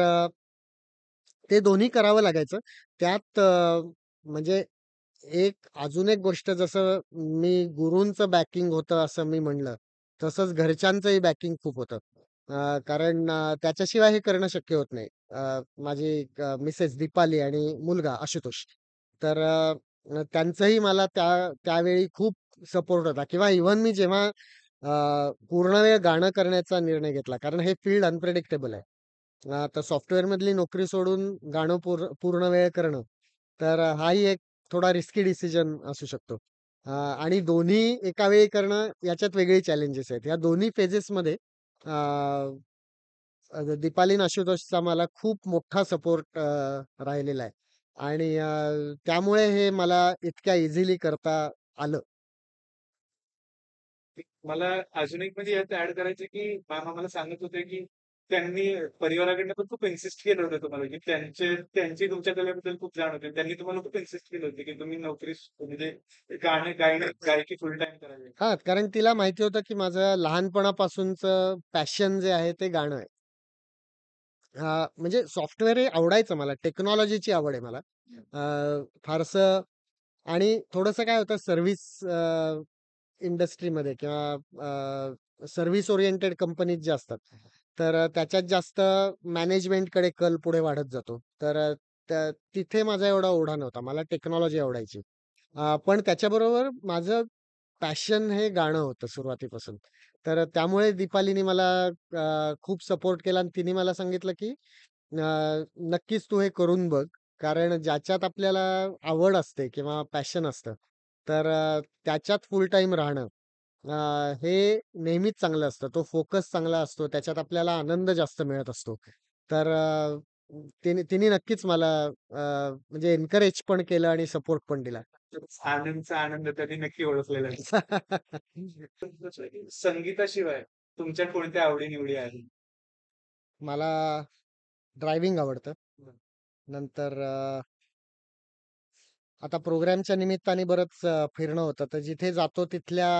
ते दोन्ही करावं लागायचं. त्यात म्हणजे एक अजून एक गोष्ट जसं मी गुरूंचं बॅकिंग होतं असं मी म्हणलं, तसंच घरच्यांचंही बॅकिंग खूप होतं. कारण त्याच्याशिवाय हे करणं शक्य होत नाही. माझी मिसेस दीपाली आणि मुलगा आशुतोष. तर त्यांचंही मला त्यावेळी खूप सपोर्ट होता किंवा इव्हन मी जेव्हा पूर्ण वेळ गाणं करण्याचा निर्णय घेतला, कारण हे फील्ड अनप्रेडिक्टेबल आहे. तर सॉफ्टवेअरमधली नोकरी सोडून गाणं पूर्ण वेळ करणं, तर हाही एक थोडा रिस्की डिसिजन असू शकतो. आणि दोन्ही एका वेळी करणं याच्यात वेगळे चॅलेंजेस आहेत. या दोन्ही फेजेसमध्ये दीपाली आणि आशुतोषचा मला खूप मोठा सपोर्ट राहिलेला आहे. आणि त्यामुळे हे मला इतक्या इझिली करता आलं. मला अजून एक म्हणजे यात ऍड करायचं की मामा मला सांगत होते की त्यांनी परिवाराकडनं पण खूप इन्सिस्ट केलं होतं तुम्हाला की त्यांची तुमच्या कलेबद्दल खूप जाण होती. त्यांनी तुम्हाला खूप इन्सिस्ट केलं होतं की तुम्ही नोकरी म्हणजे गायकी फुल टाइम करावी. हां, कारण तिला माहिती होतं की माझं लहानपणापासूनचं पॅशन जे आहे ते गाणं आहे. म्हणजे सॉफ्टवेअर हे आवडायचं मला. टेक्नॉलॉजीची आवड आहे मला. फारसं आणि थोडंसं काय होतं सर्व्हिस इंडस्ट्रीमध्ये किंवा सर्व्हिस ओरिएंटेड कंपनीज ज्या असतात, तर त्याच्यात जास्त मॅनेजमेंटकडे कल पुढे वाढत जातो. तर तिथे माझा एवढा ओढा नव्हता. मला टेक्नॉलॉजी आवडायची. पण त्याच्याबरोबर माझं पॅशन हे गाणं होतं सुरुवातीपासून. तर त्यामुळे दीपालीनी मला खूप सपोर्ट केला आणि तिने मला सांगितलं, की नक्कीच तू हे करून बघ. कारण ज्याच्यात आपल्याला आवड असते किंवा पॅशन असतं, तर त्याच्यात फुल टाईम राहणं हे नेहमीच चांगलं असतं. तो फोकस चांगला असतो. त्याच्यात आपल्याला आनंद जास्त मिळत असतो. तर तिने तिने नक्कीच मला म्हणजे एन्करेज पण केलं आणि सपोर्ट पण दिला. आनंदचा आनंद त्यांनी नक्की ओळखलेला आहे. संगीताशिवाय तुमच्या कोणत्या आवडी-निवडी आहेत? मला ड्रायव्हिंग आवडतं. नंतर आता प्रोग्रामच्या निमित्ताने बरंच फिरणं होतं. तर जिथे जातो तिथल्या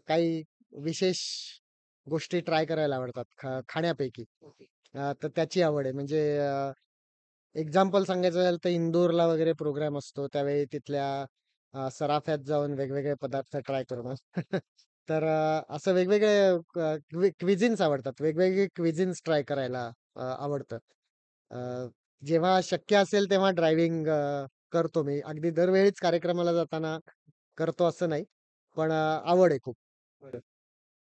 काही विशेष गोष्टी ट्राय करायला आवडतात खाण्यापैकी. तर त्याची आवड आहे. म्हणजे एक्झाम्पल सांगायचं झालं तर इंदोरला वगैरे प्रोग्राम असतो. त्यावेळी तिथल्या सराफ्यात जाऊन वेगवेगळे पदार्थ ट्राय करणं. तर असं वेगवेगळे क्विझिन्स आवडतात. वेगवेगळे क्विझिन्स ट्राय करायला आवडतं. अ, जेव्हा शक्य असेल तेव्हा ड्रायव्हिंग करतो मी. अगदी दरवेळीच कार्यक्रमाला जाताना करतो असं नाही. पण आवड आहे खूप. बरं.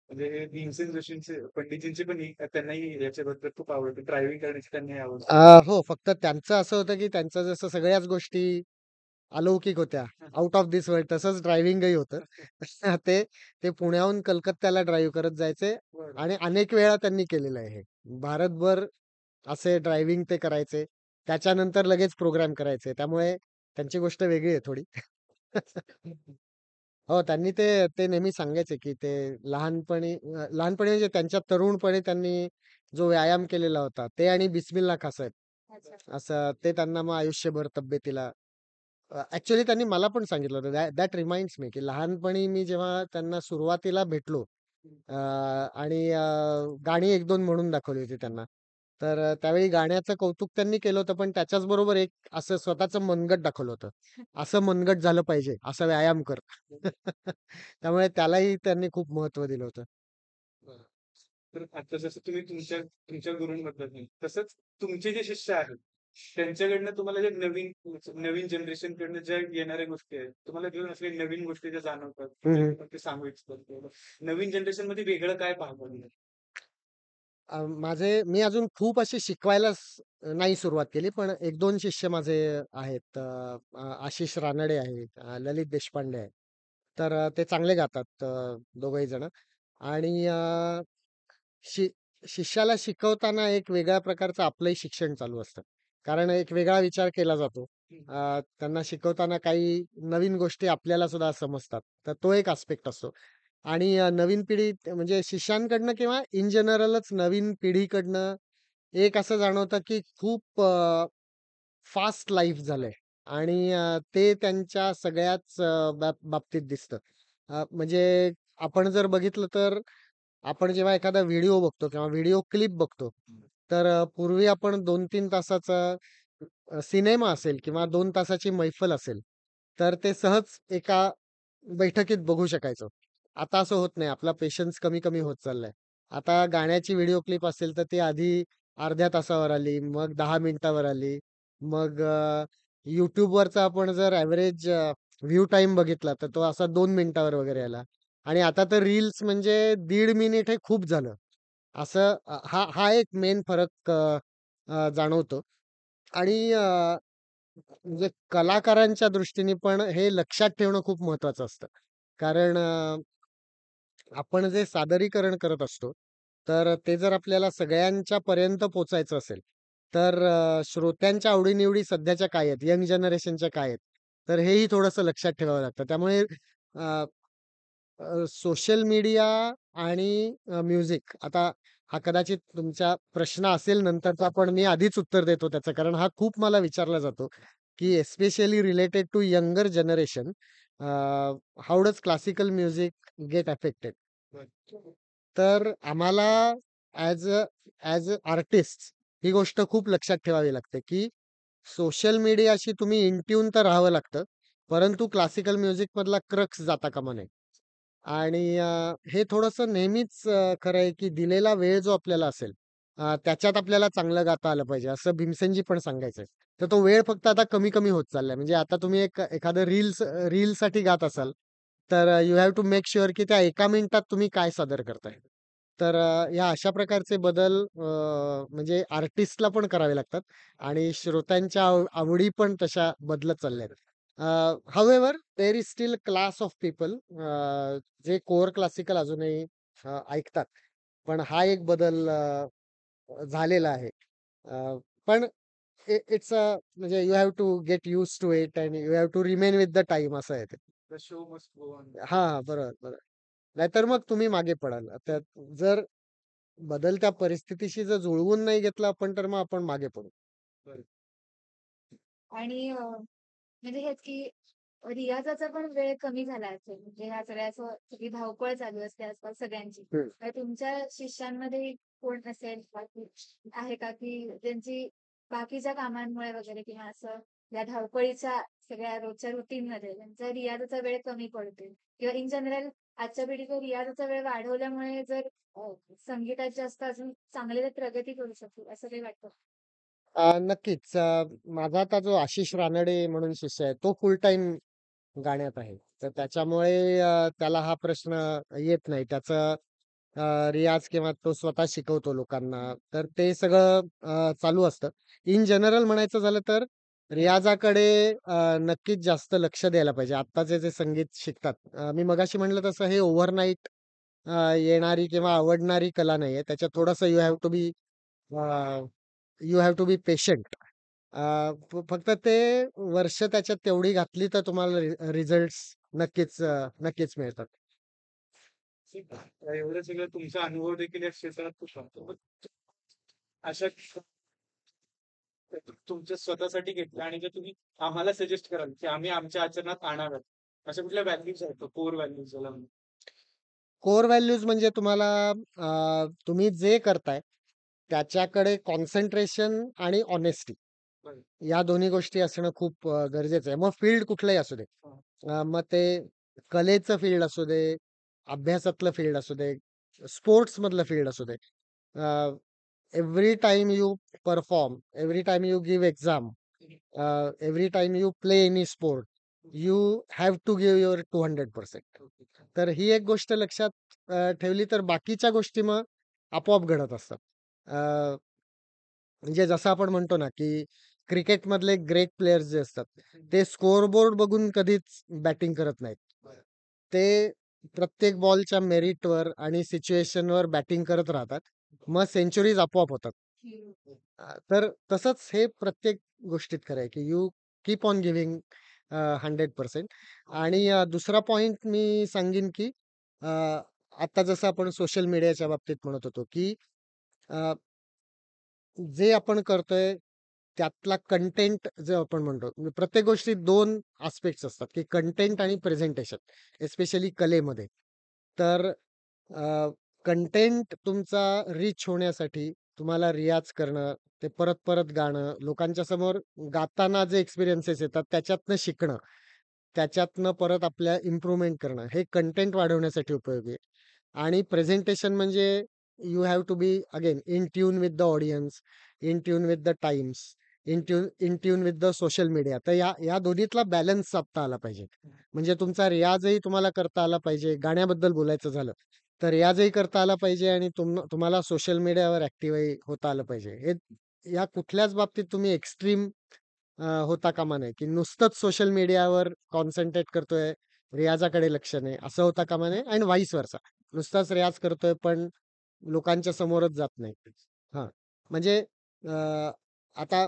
म्हणजे हे भीमसेन जोशींचे पंडितजींचे पण त्यांनाही याच्याबद्दल खूप आवडतं. ड्रायव्हिंग करण्याची त्यांनाही आवड. हो, फक्त त्यांचं असं होतं, की त्यांचं जसं सगळ्याच गोष्टी अलौकिक होत्या, आउट ऑफ धिस वर्ल्ड तसंच ड्रायव्हिंगही होतं. ते ते पुण्याहून कलकत्त्याला ड्राईव्ह करत जायचे बरं. आणि अनेक वेळा त्यांनी केलेलं आहे हे. भारतभर असे ड्रायव्हिंग ते करायचे. त्याच्यानंतर लगेच प्रोग्राम करायचे. त्यामुळे त्यांची गोष्ट वेगळी आहे थोडी. हो, त्यांनी ते ते नेहमी सांगायचे, की ते लहानपणी म्हणजे त्यांच्या तरुणपणी त्यांनी जो व्यायाम केलेला होता, ते आणि बिस्मिल्ला खां साहेब अच्छा. असं ते त्यांना मग आयुष्यभर तब्येतीला ॲक्चुअली त्यांनी मला पण सांगितलं होतं. दॅट रिमाइंड्स मी, की लहानपणी मी जेव्हा त्यांना सुरुवातीला भेटलो आणि गाणी 1-2 म्हणून दाखवली होती त्यांना. तर त्यावेळी गाण्याचं कौतुक त्यांनी केलं होतं, पण त्याच्याच बरोबर एक असं स्वतःचं मनगट दाखवलं होतं. असं मनगट झालं पाहिजे, असा व्यायाम कर. त्यामुळे त्यालाही त्यांनी खूप महत्त्व दिलं होतं. बरं. तर आता जसं तुम्ही तुमच्या तुमच्या गुरूंबद्दल नाही, तसंच तुमचे जे शिष्य आहेत, त्यांच्याकडनं तुम्हाला जे नवीन नवीन जनरेशनकडनं ज्या येणाऱ्या गोष्टी आहेत, तुम्हाला घेऊन असलेल्या नवीन गोष्टी ज्या जाणवतात, हं, हं. ते सांगू इच्छितात. नवीन जनरेशनमध्ये वेगळं काय पाहता तुम्ही? मी अजून खूप अशी शिकवायला नाही सुरुवात केली, पण 1-2 शिष्य माझे आहेत. आशिष रानडे आहेत, ललित देशपांडे आहेत. तर ते चांगले गातात दोघंही जण आणि शि शिष्याला शिकवताना एक वेगळ्या प्रकारचं आपलंही शिक्षण चालू असतं. कारण एक वेगळा विचार केला जातो. त्यांना शिकवताना काही नवीन गोष्टी आपल्याला सुद्धा समजतात. तर तो एक आस्पेक्ट असतो. आणि नवीन पिढी म्हणजे शिष्यांकडनं किंवा इन जनरलच नवीन पिढीकडनं एक असं जाणवतं, की खूप फास्ट लाईफ झालंय. आणि ते त्यांच्या सगळ्याच बाबतीत दिसतं. म्हणजे आपण जर बघितलं तर आपण जेव्हा एखादा व्हिडिओ बघतो किंवा व्हिडिओ क्लिप बघतो, तर पूर्वी आपण 2-3 तासाचा सिनेमा असेल किंवा 2 तासाची मैफल असेल, तर ते सहज एका बैठकीत बघू शकायचो. आता असं होत नाही. आपला पेशन्स कमी-कमी होत चाललाय. आता गाण्याची व्हिडिओ क्लिप असेल, तर ती आधी अर्ध्या तासावर आली, मग 10 मिनिटावर आली. मग YouTubeवरचा आपण जर एव्हरेज व्ह्यू टाईम बघितला, तर तो असा 2 मिनिटावर वगैरे आला. आणि आता तर रील्स म्हणजे 1.5 मिनिट हे खूप झालं. असं हा हा एक मेन फरक जाणवतो. आणि म्हणजे कलाकारांच्या दृष्टीने पण हे लक्षात ठेवणं खूप महत्वाचं असतं. कारण आपण जे सादरीकरण करत असतो, तर ते जर आपल्याला सगळ्यांच्या पर्यंत पोहोचायचं असेल, तर श्रोत्यांच्या आवडी सध्याच्या काय आहेत, यंग जनरेशनच्या काय आहेत, तर हेही थोडंसं लक्षात ठेवावं लागतं. त्यामुळे सोशल मीडिया आणि म्युझिक आता हा कदाचित तुमचा प्रश्न असेल नंतरचा, पण मी आधीच उत्तर देतो त्याचं. कारण हा खूप मला विचारला जातो, की especially related to younger generation how does classical music get affected? तर आम्हाला ॲज अ आर्टिस्ट ही गोष्ट खूप लक्षात ठेवावी लागते, की सोशल मीडियाशी तुम्ही इन ट्यून तर राहावं लागतं, परंतु क्लासिकल म्युझिकमधला क्रक्स जाता कामा नये. आणि हे थोडंसं नेहमीच खरं आहे, की दिलेला वेळ जो आपल्याला असेल, त्याच्यात आपल्याला चांगलं गाता आलं पाहिजे, असं भीमसेनजी पण सांगायचे. तर तो वेळ फक्त आता कमी-कमी होत चाललाय. म्हणजे आता तुम्ही एखादं रीलसाठी गात असाल, तर you have to make sure की त्या 1 मिनिटात तुम्ही काय सादर करताय. तर या अशा प्रकारचे बदल म्हणजे आर्टिस्टला पण करावे लागतात आणि श्रोत्यांच्या आवडी पण तशा बदलत चालल्या आहेत. However there is still class of people जे कोर क्लासिकल अजूनही ऐकतात. पण हा एक बदल झालेला आहे. अ, पण इट्स म्हणजे you have to get used to it and you have to remain with the time असं आहे ते. The show must go on. हां, बरोबर, बरोबर. नाहीतर मग तुम्ही मागे पडाल. आता जर बदलत्या परिस्थितीशी जर जुळवून नाही घेतलं आपण, तर मग आपण मागे पडू. आणि म्हणजे हेच की रियाजाचा पण वेळ कमी झाला असेल. म्हणजे ह्या सगळ्याचं सगळी धावपळ चालू असते आसपास सगळ्यांची. हं. तर तुमच्या शिष्यांमध्ये कोण असेल बाकी आहे का, की ज्यांची बाकीच्या कामांमुळे वगैरे किंवा असं या धावपळीच्या सगळ्या रोजच्या रुटीनमध्ये त्यांचा रियाजाचा वेळ कमी पडतोय किंवा इन जनरल आजच्या पिढीचा रियाजाचा वेळ वाढवल्यामुळे जर संगीतात जास्त अजून चांगले प्रगती करू शकतो असं काही वाटतं? नक्कीच. माझा आता जो आशिष रानडे म्हणून शिष्य आहे, तो फुल टाईम गाण्यात आहे. तर त्याच्यामुळे त्याला हा प्रश्न येत नाही. त्याचं रियाज किंवा तो स्वतः शिकवतो लोकांना. तर ते सगळं चालू असतं. इन जनरल म्हणायचं झालं तर रियाजाकडे नक्कीच जास्त लक्ष द्यायला पाहिजे. आत्ताचे जे संगीत शिकतात, मी मगाशी म्हटलं तसं हे ओव्हरनाईट येणारी किंवा आवडणारी कला नाहीये. त्याच्यात थोडंसं you have to be patient. फक्त ते वर्ष त्याच्यात तेवढी घातली तर तुम्हाला रिझल्ट्स नक्कीच मिळतात. एवढं सगळं तुमचा अनुभव देखील या क्षेत्रात खूप सांगतो. अशा तुमच्या स्वतःसाठी घेतलं आणि जर तुम्ही आम्हाला सजेस्ट कराल की आम्ही आमच्या आचरणात आणाव्यात, अशा कुठल्या व्हॅल्यूज आहेत कोर व्हॅल्यूज ज्याला म्हणू? कोर व्हॅल्यूज म्हणजे तुम्हाला तुम्ही जे करताय त्याच्याकडे कॉन्सन्ट्रेशन आणि ऑनेस्टी बरं. या दोन्ही गोष्टी असणं खूप गरजेचं आहे. मग फील्ड कुठलंही असू दे. मग ते कलेचं फील्ड असू दे, अभ्यासातलं फील्ड असू दे, स्पोर्ट्स मधलं फील्ड असू दे. Every time you perform, every time you give exam, every time you play any sport, you have to give your 200%. तर ही एक गोष्ट लक्षात ठेवली तर बाकीच्या गोष्टी मग आपोआप घडत असतात. अ, म्हणजे जसं आपण म्हणतो ना, की क्रिकेटमधले ग्रेट प्लेयर्स जे असतात, ते स्कोरबोर्ड बघून कधीच बॅटिंग करत नाहीत. ते प्रत्येक बॉलच्या मेरिटवर आणि सिच्युएशनवर बॅटिंग करत राहतात. मग सेंच्युरीज आपोआप होतात. तर तसंच हे प्रत्येक गोष्टीत खरं आहे, की यू कीप ऑन गिव्हिंग 100%. आणि दुसरा पॉइंट मी सांगेन, की अ, आता जसं आपण सोशल मीडियाच्या बाबतीत म्हणत होतो, की अ, जे आपण करतोय त्यातला कंटेंट जो आपण म्हणतो, म्हणजे प्रत्येक गोष्टीत 2 आस्पेक्ट्स असतात, की कंटेंट आणि प्रेझेंटेशन, एस्पेशली कलेमध्ये. तर कंटेंट तुमचा रिच होण्यासाठी तुम्हाला रियाज करणं, ते परत-परत गाणं, लोकांच्या समोर गाताना जे एक्सपिरियन्सेस येतात त्याच्यातनं शिकणं, त्याच्यातनं परत आपल्या इम्प्रूव्हमेंट करणं, हे कंटेंट वाढवण्यासाठी उपयोगी आहे. आणि प्रेझेंटेशन म्हणजे you have to be again in tune with the audience, in tune with the times, in tune with the social media. तर या दोन्हीतला बॅलन्स साधता आला पाहिजे. म्हणजे तुमचा रियाजही तुम्हाला करता आला पाहिजे. गाण्याबद्दल बोलायचं झालं, तर रियाजही करता आला पाहिजे आणि तुम्हाला सोशल मीडियावर ॲक्टिव्हही होता आलं पाहिजे. या कुठल्याच बाबतीत तुम्ही एक्स्ट्रीम होता कामा नये, की नुसतंच सोशल मीडियावर कॉन्सन्ट्रेट करतोय, रियाजाकडे लक्ष नाही, असं होता कामा नये आणि व्हाईस वर्सा. नुसताच रियाज करतोय, पण लोकांच्या समोरच जात नाही. हां, म्हणजे अ, आता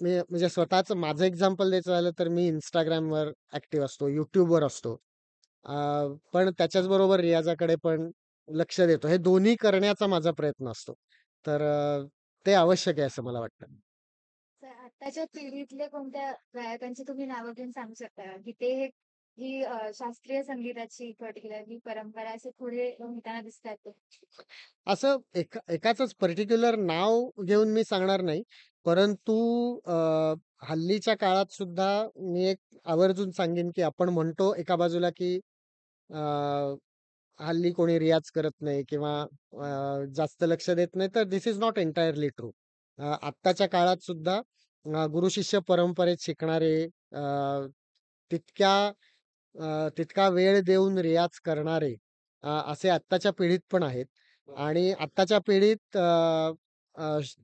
मी म्हणजे स्वतःचं माझं एक्झाम्पल द्यायचं झालं, तर मी Instagramवर ॲक्टिव्ह असतो, YouTubeवर असतो. अ, पण त्याच्याच बरोबर रियाजाकडे पण लक्ष देतो. हे दोन्ही करण्याचा माझा प्रयत्न असतो. तर ते आवश्यक आहे असं मला वाटतं. तर आत्ताच्या पिढीतले कोणत्या गायकांची तुम्ही नावं घेऊन सांगू शकता का? की ते ही शास्त्रीय संगीताची पर्टिक्युलरली परंपरा असे पुढे नेताना दिसतात ते? असं एकाचंच पर्टिक्युलर नाव घेऊन मी सांगणार नाही. परंतु हल्लीच्या काळात सुद्धा मी एक आवर्जून सांगेन, की आपण म्हणतो एका बाजूला, की अ, हल्ली कोणी रियाज करत नाही किंवा जास्त लक्ष देत नाही, तर this is not entirely true. आत्ताच्या काळात सुद्धा गुरु-शिष्य परंपरेत शिकणारे तितक्या तितका वेळ देऊन रियाज करणारे असे आत्ताच्या पिढीत पण आहेत. आणि आत्ताच्या पिढीत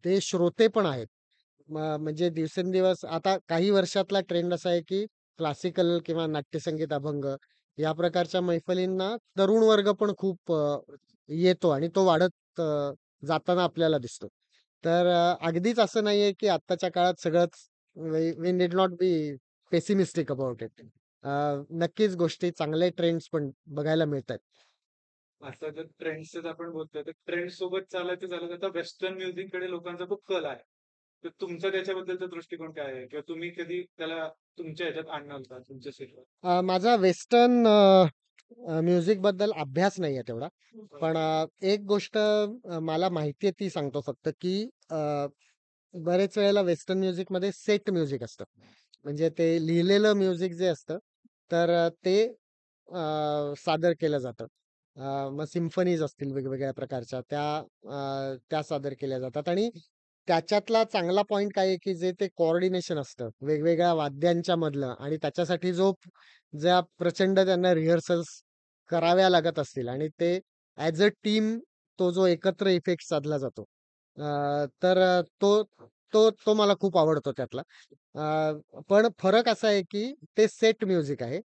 ते श्रोते पण आहेत. म्हणजे दिवसेंदिवस आता काही वर्षातला ट्रेंड असा आहे, की क्लासिकल किंवा नाट्यसंगीत, अभंग या प्रकारच्या मैफलींना तरुण वर्ग पण खूप येतो आणि तो वाढत जाताना आपल्याला दिसतो. तर अगदीच असं नाहीये, की आत्ताच्या काळात सगळंच we need not be pessimistic about it. नक्कीच गोष्टी चांगले ट्रेंड्स पण बघायला मिळतायत. आता जर ट्रेंड्सच आपण बोलतोय, तर ट्रेंड सोबत चालायचं झालं तर आता वेस्टर्न म्युझिक कडे लोकांचा खूप कल आहे. तर तुमचा त्याच्याबद्दलचा दृष्टिकोन काय आहे? किंवा तुम्ही कधी त्याला तुमच्या ह्याच्यात आणणार का तुमच्या सेटवर? माझा वेस्टर्न म्युझिकबद्दल अभ्यास नाहीये तेवढा. पण एक गोष्ट मला माहिती आहे ती सांगतो फक्त, की बरेच वेळेला वेस्टर्न म्युझिकमध्ये सेट म्युझिक असतं. म्हणजे ते लिहिलेलं म्युझिक जे असतं, तर ते सादर केलं जातं. मग सिम्फनीज असतील वेगवेगळ्या प्रकारच्या त्या सादर केल्या जातात आणि त्याच्यातला चांगला पॉइंट काय आहे, की जे ते कोऑर्डिनेशन असतं वेगवेगळ्या वाद्यांच्या मधलं आणि त्याच्यासाठी ज्या प्रचंड त्यांना रिहर्सल्स कराव्या लागत असतील आणि ते ॲज अ टीम तो जो एकत्र इफेक्ट साधला जातो. तर तो मला खूप आवडतो त्यातला. पण फरक असा आहे, की ते सेट म्युझिक आहे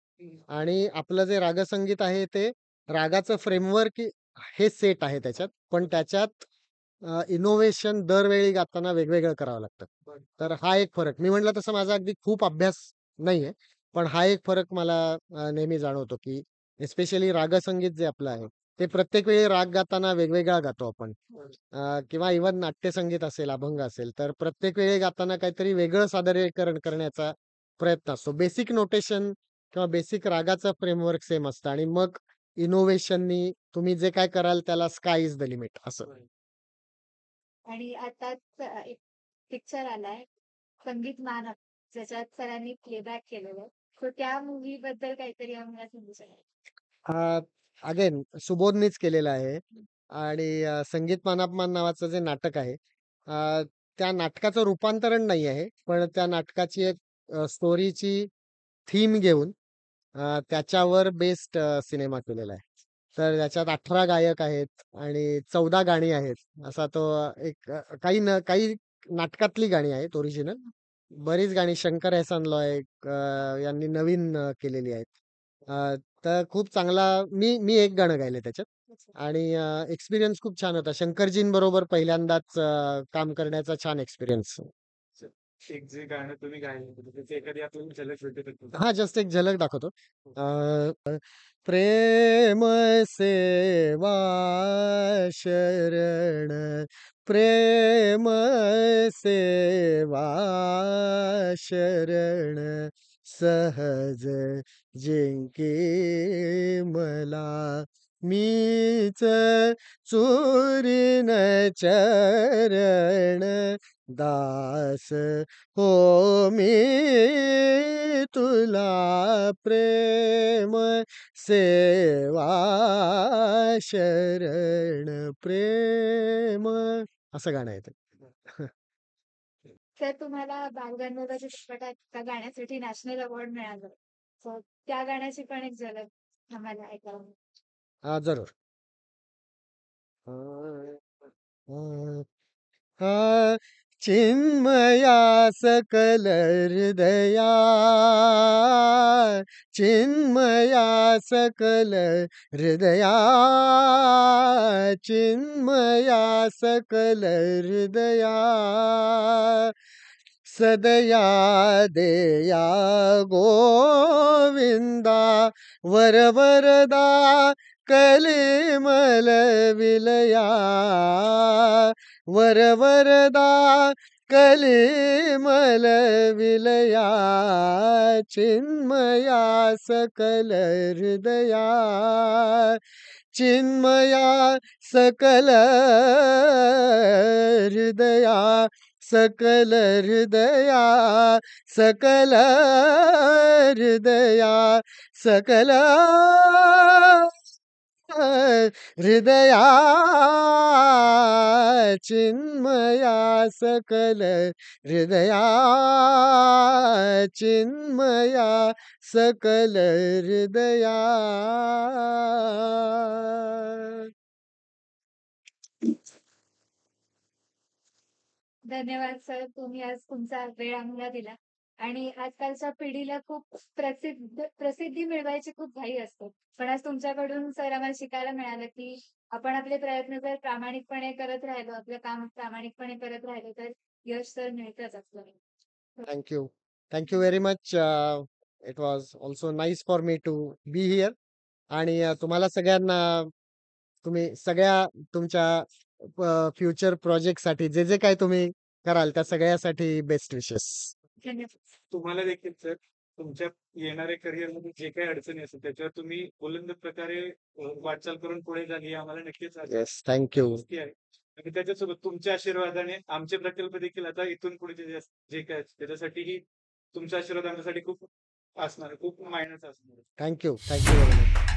आणि आपलं जे रागसंगीत आहे ते रागाचं फ्रेमवर्क हे सेट आहे त्याच्यात. पण त्याच्यात इनोव्हेशन दरवेळी गाताना वेगवेगळं करावं लागतं. तर हा एक फरक. मी म्हटलं तसं माझा अगदी खूप अभ्यास नाहीये. पण हा एक फरक मला नेहमी जाणवतो, की एस्पेशली रागसंगीत जे आपलं आहे, ते प्रत्येक वेळी राग गाताना वेगवेगळा गातो आपण. किंवा इव्हन नाट्यसंगीत असेल, अभंग असेल, तर प्रत्येक वेळी गाताना काहीतरी वेगळं सादरीकरण करण्याचा प्रयत्न असतो. बेसिक नोटेशन किंवा बेसिक रागाचं फ्रेमवर्क सेम असतं आणि मग इनोव्हेशननी तुम्ही जे काय कराल त्याला स्काय इज द लिमिट असं. आणि आताच एक पिक्चर आलाय संगीत मानव, ज्याच्यात सरांनी प्लेबॅक केलेलं. तर त्या मूव्ही बद्दल काहीतरी आम्हाला सांगू शकाल? अगेन सुबोधनीच केलेलं आहे आणि संगीत मानापमान नावाचं जे नाटक आहे, त्या नाटकाचं रूपांतरण नाही आहे. पण त्या नाटकाची एक स्टोरीची थीम घेऊन त्याच्यावर बेस्ड सिनेमा केलेला आहे. तर त्याच्यात 18 गायक आहेत आणि 14 गाणी आहेत. असा तो एक काही नाटकातली गाणी आहेत ओरिजिनल. बरीच गाणी शंकर एहसान लॉय यांनी नवीन केलेली आहेत. अ, तर खूप चांगला मी एक गाणं गायलंय त्याच्यात आणि एक्सपिरियन्स खूप छान होता. शंकरजींबरोबर पहिल्यांदाच काम करण्याचा छान एक्सपिरियन्स. एक जे गाणं तुम्ही गायलं होतं त्याची एखादी आपल्याला झलक भेटू शकते का? हा जस्ट एक झलक दाखवतो. प्रेम सेवा शरण, प्रेम सेवा शरण, सहज जिंके मला, मीच चुरीन चरण, दास हो मी तुला, प्रेम सेवा शरण, प्रेम, असं गाणं आहे ते. सर तुम्हाला बालगंधर्वाच्या चित्रपटात त्या गाण्यासाठी नॅशनल अवॉर्ड मिळालं. सो त्या गाण्याची पण एक झलक आम्हाला ऐकावं. हा जरूर. हा, चिन्मया सकल हृदया, चिन्मया सकल हृदया, चिन्मया सकल हृदया, सदया देया गोविंदा, वरवरदा कलिमल विलया, वरवरदा कलिमल विलया, चिन्मया सकल हृदया, चिन्मया सकल हृदया, सकल हृदया, सकल हृदया, सकल हृदया, चिन्मया सकल हृदया, चिन्मया सकल हृदया. धन्यवाद सर, तुम्ही आज तुमचा वेळ आम्हाला दिला. आणि आजकालच्या पिढीला खूप प्रसिद्धी मिळवायची खूप घाई असते. पण आज तुमच्याकडून सर आम्हाला शिकायला मिळालं की आपण आपले प्रयत्न जर प्रामाणिकपणे करत राहिलो, आपलं काम प्रामाणिकपणे करत राहिलो तर यश सर मिळतच आपल्याला. Thank you. Thank you very much. It was also nice for me to be here. आणि तुम्हाला सगळ्यांना, तुम्ही सगळ्या तुमच्या फ्युचर प्रोजेक्टसाठी जे जे काही तुम्ही कराल त्या सगळ्यासाठी बेस्ट विशेस. धन्यवाद. तुम्हाला देखील सर तुमच्या येणाऱ्या करिअर मध्ये जे काही अडचणी असतील त्याच्यावर तुम्ही बुलंद प्रकारे वाटचाल करून पुढे झाली आम्हाला नक्कीच येस, थँक्यू. गोष्टी आहे. आणि त्याच्यासोबत तुमच्या आशीर्वादाने आमचे प्रकल्प देखील आता इथून पुढे जे काय त्याच्यासाठीही तुमचा आशीर्वाद आमच्यासाठी खूप असणार, खूप मायनस असणार. Thank you very much.